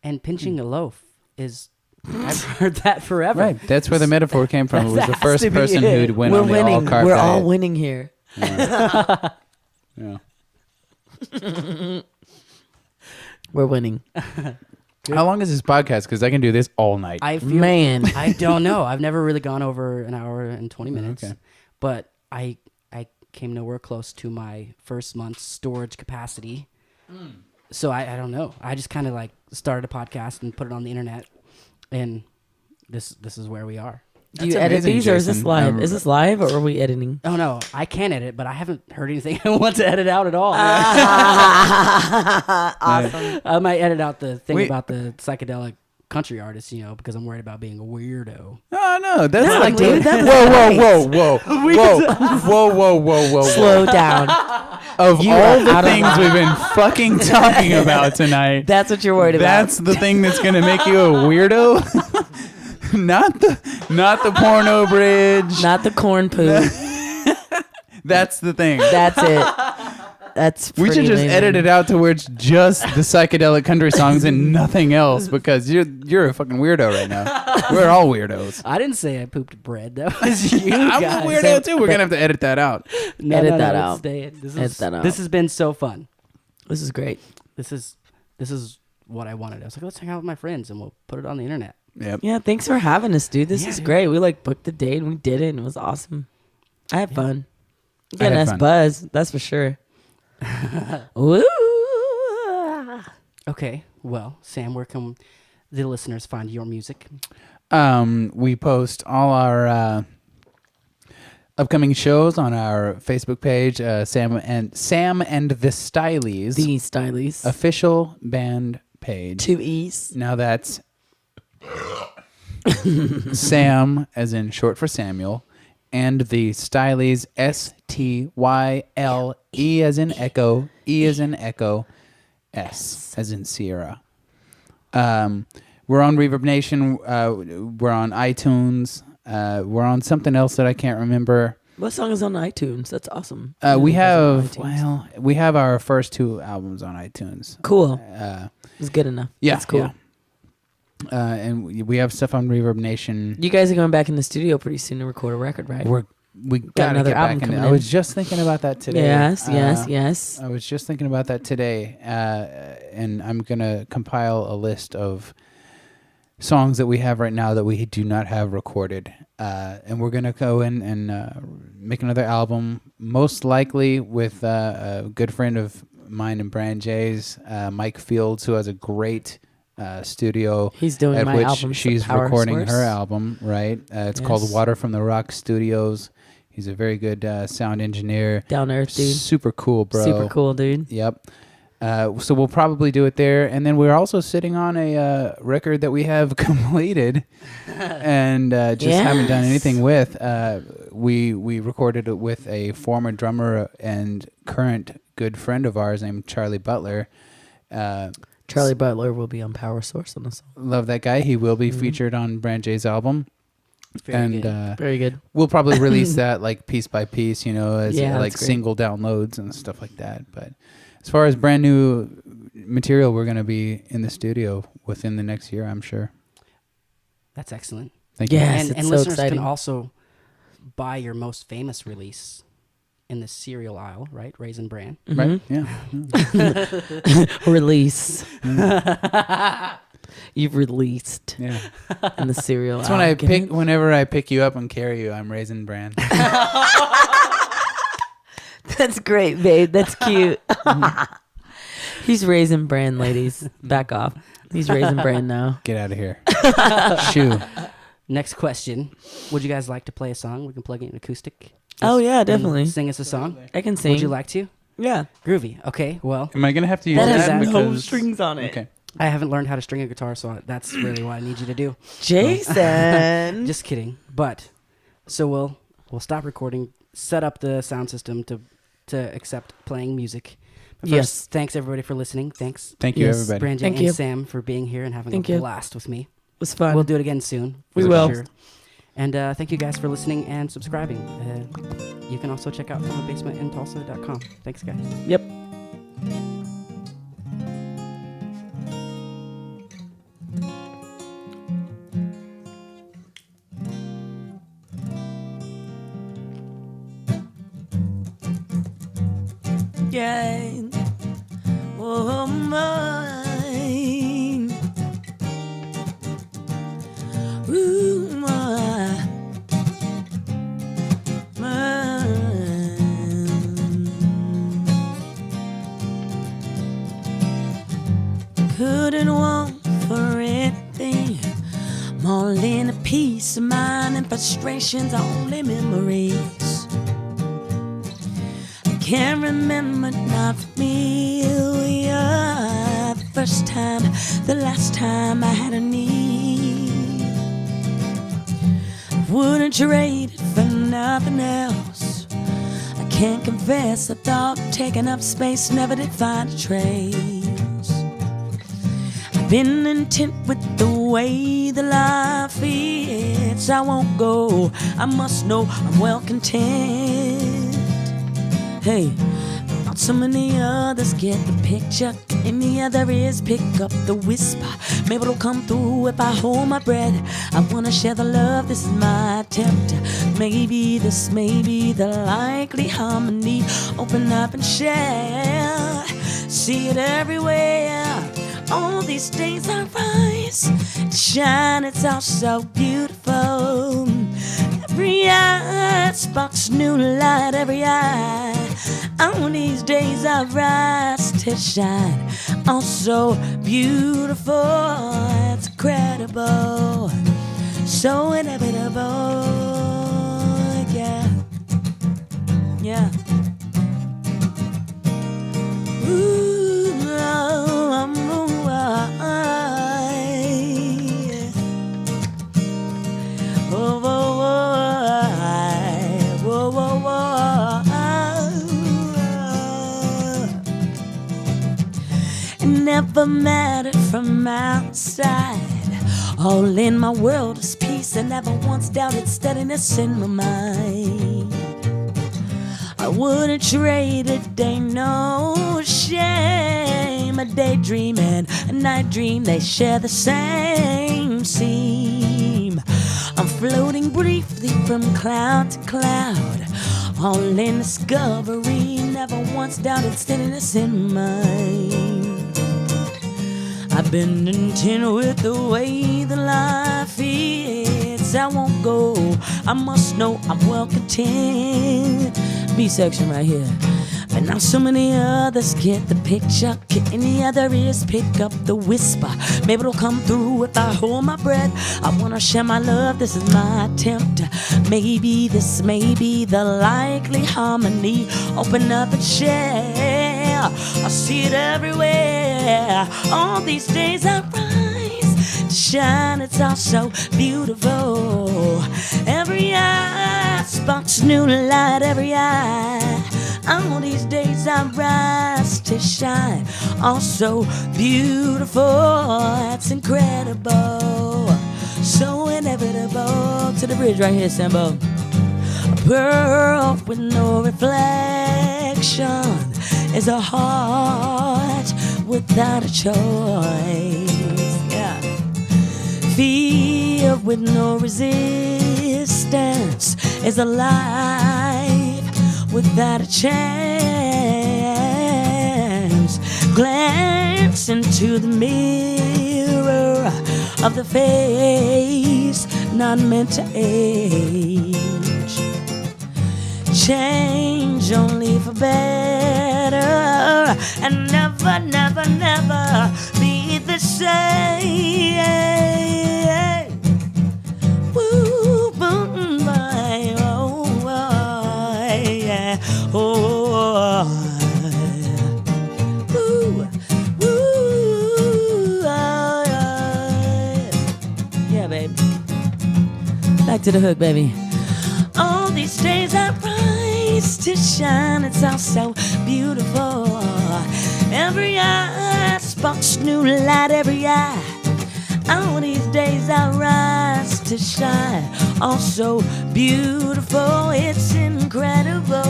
And pinching a loaf is, I've heard that forever. Right. That's where the metaphor came from. It was the That has first to be person it. who'd win We're on the winning. all-carb We're diet. all winning here. Yeah. We're winning. How long is this podcast? Because I can do this all night. I feel, Man. I don't know. I've never really gone over an hour and 20 minutes. Okay. But I came nowhere close to my first month's storage capacity. So I don't know. I just kind of like started a podcast and put it on the internet, and this is where we are. Do you That's edit amazing, these or is this Jason. live? Is this live or are we editing? Oh no, I can edit, but I haven't heard anything I want to edit out at all. Awesome. I might edit out the thing Wait. about the psychedelic country artists, because I'm worried about being a weirdo. Oh no, that's No, like dude, that's whoa. Slow down. Of You all are the out of things line. we've been fucking talking about tonight, That's what you're worried about. that's the thing that's gonna make you a weirdo. not the porno bridge. Not the corn poo. That's the thing. That's it. That's We should pretty just amazing. edit it out to where it's just the psychedelic country songs and nothing else, because you're a fucking weirdo right now. We're all weirdos. I didn't say I pooped bread. That was you I'm guys. a weirdo too. We're gonna have to edit that out. No, Edit no, that no, out. stay in. This Edit that out. This has been so fun. This is great. This is what I wanted. I was like, let's hang out with my friends and we'll put it on the internet. Yep. Yeah, thanks for having us, dude. This Yeah, is dude. great. We booked the date and we did it and it was awesome. I had fun. I Got a had nice fun. buzz, that's for sure. Woo! Okay, well, Sam, where can the listeners find your music? We post all our upcoming shows on our Facebook page, Sam and the Stylies, The Stylies. official band page. 2 E's. Now that's Sam, as in short for Samuel, and the Stylies, STYLE, as in echo, E as in echo, S as in Sierra. We're on Reverb Nation. We're on iTunes. We're on something else that I can't remember. What song is on iTunes? That's awesome. We Yeah, have our first 2 albums on iTunes. cool. It's good enough. Yeah, That's cool. yeah. And we have stuff on Reverb Nation. You guys are going back in the studio pretty soon to record a record, right? We gotta another get album back in. coming I in. was just thinking about that today. Yes. I was just thinking about that today, and I'm gonna compile a list of songs that we have right now that we do not have recorded, and we're gonna go in and make another album, most likely with a good friend of mine and Branjae's, Mike Fields, who has a great studio. He's doing at my which album. she's Power recording Source. her album, right? It's called Yes. Water from the Rock Studios. He's a very good sound engineer. Down to earth, dude. Super cool, bro. Super cool, dude. Yep. So we'll probably do it there, and then we're also sitting on a record that we have completed, and just haven't done anything with. We recorded it with a former drummer and current good friend of ours named Charlie Butler. Charlie Butler will be on Power Source on the song. Love that guy. He will be featured on Branjae's album. Very good. Very good. We'll probably release that like piece by piece, as Yeah, like that's great. single downloads and stuff like that. But as far as brand new material, we're going to be in the studio within the next year, I'm sure. That's excellent. Thank you. Yes, and it's so listeners exciting. can also buy your most famous release in the cereal aisle, right? Raisin Bran. Right? Mm-hmm. Yeah. Release. You've released Yeah. in the cereal. That's when whenever I pick you up and carry you, I'm Raisin Bran. That's great, babe. That's cute. He's Raisin Bran, ladies. Back off. He's Raisin Bran now. Get out of here. Shoo. Next question. Would you guys like to play a song? We can plug it in acoustic. Oh, yeah, and definitely. Sing us a song. I can sing. Would you like to? Yeah. Groovy. Okay, well, Am I going to have to use That that? has no because- strings on it. Okay. I haven't learned how to string a guitar, so that's really what I need you to do. Jason. Just kidding. But so we'll stop recording, set up the sound system to accept playing music. But first, Yes. thanks everybody for listening. Thanks Thank you, Yes. everybody. Branjae Thank and you. Sam for being here and having Thank a you. blast with me. It was fun. We'll do it again soon. We for will. sure. And thank you guys for listening and subscribing. You can also check out FromABasementInTulsa.com. Thanks, guys. Yep. Yeah. Oh, mine. Ooh, my. Couldn't want for anything more than a peace of mind and frustrations, only memories. I can't remember not familiar the first time, the last time I had a need. Wouldn't trade it for nothing else. I can't confess I thought taking up space never did find a trace. I've been intent with the way the life is. I won't go, I must know I'm well content. Hey, not so many others get the picture. Any other is pick up the whisper. Maybe it'll come through if I hold my breath. I wanna share the love, this is my attempt. Maybe this may be the likely harmony. Open up and share. See it everywhere. All these days I rise to shine. It's all so beautiful. Every eye sparks new light. Every eye. All these days I rise to shine. All so beautiful. It's incredible. So inevitable. Yeah. Yeah. Ooh, I'm whoa, whoa, whoa, whoa, whoa, It never mattered from outside. All in my world is peace. I never once doubted steadiness in my mind. I wouldn't trade a day, no shame. A daydream and a night dream, they share the same seam. I'm floating briefly from cloud to cloud, all in discovery. Never once doubted steadiness in mind. I've been content with the way the life is. I won't go, I must know I'm well content. B section right here. But now so many others get the picture. Can any other ears pick up the whisper? Maybe it'll come through if I hold my breath. I wanna share my love, this is my attempt. Maybe this may be the likely harmony. Open up and share, I see it everywhere. All these days I rise to shine, it's all so beautiful. Every eye sparks new light, every eye. All these days I rise to shine, all so beautiful. It's incredible, so inevitable. To the bridge right here, Sambo. A pearl with no reflection is a heart without a choice. Yeah. Fear with no resistance is a life without a chance. Glance into the mirror of the face not meant to age. Change only for better, and never, never, never be the same. Woo, boom, boy, oh, boy, yeah, oh, woo, woo, yeah, baby. Back to the hook, baby. All these days I rise to shine, it's all so beautiful. Every eye sparks new light, every eye. All these days I rise to shine, all so beautiful. It's incredible,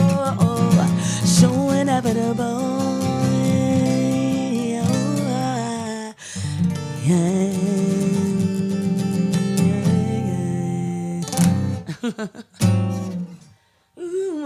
so inevitable. Ooh,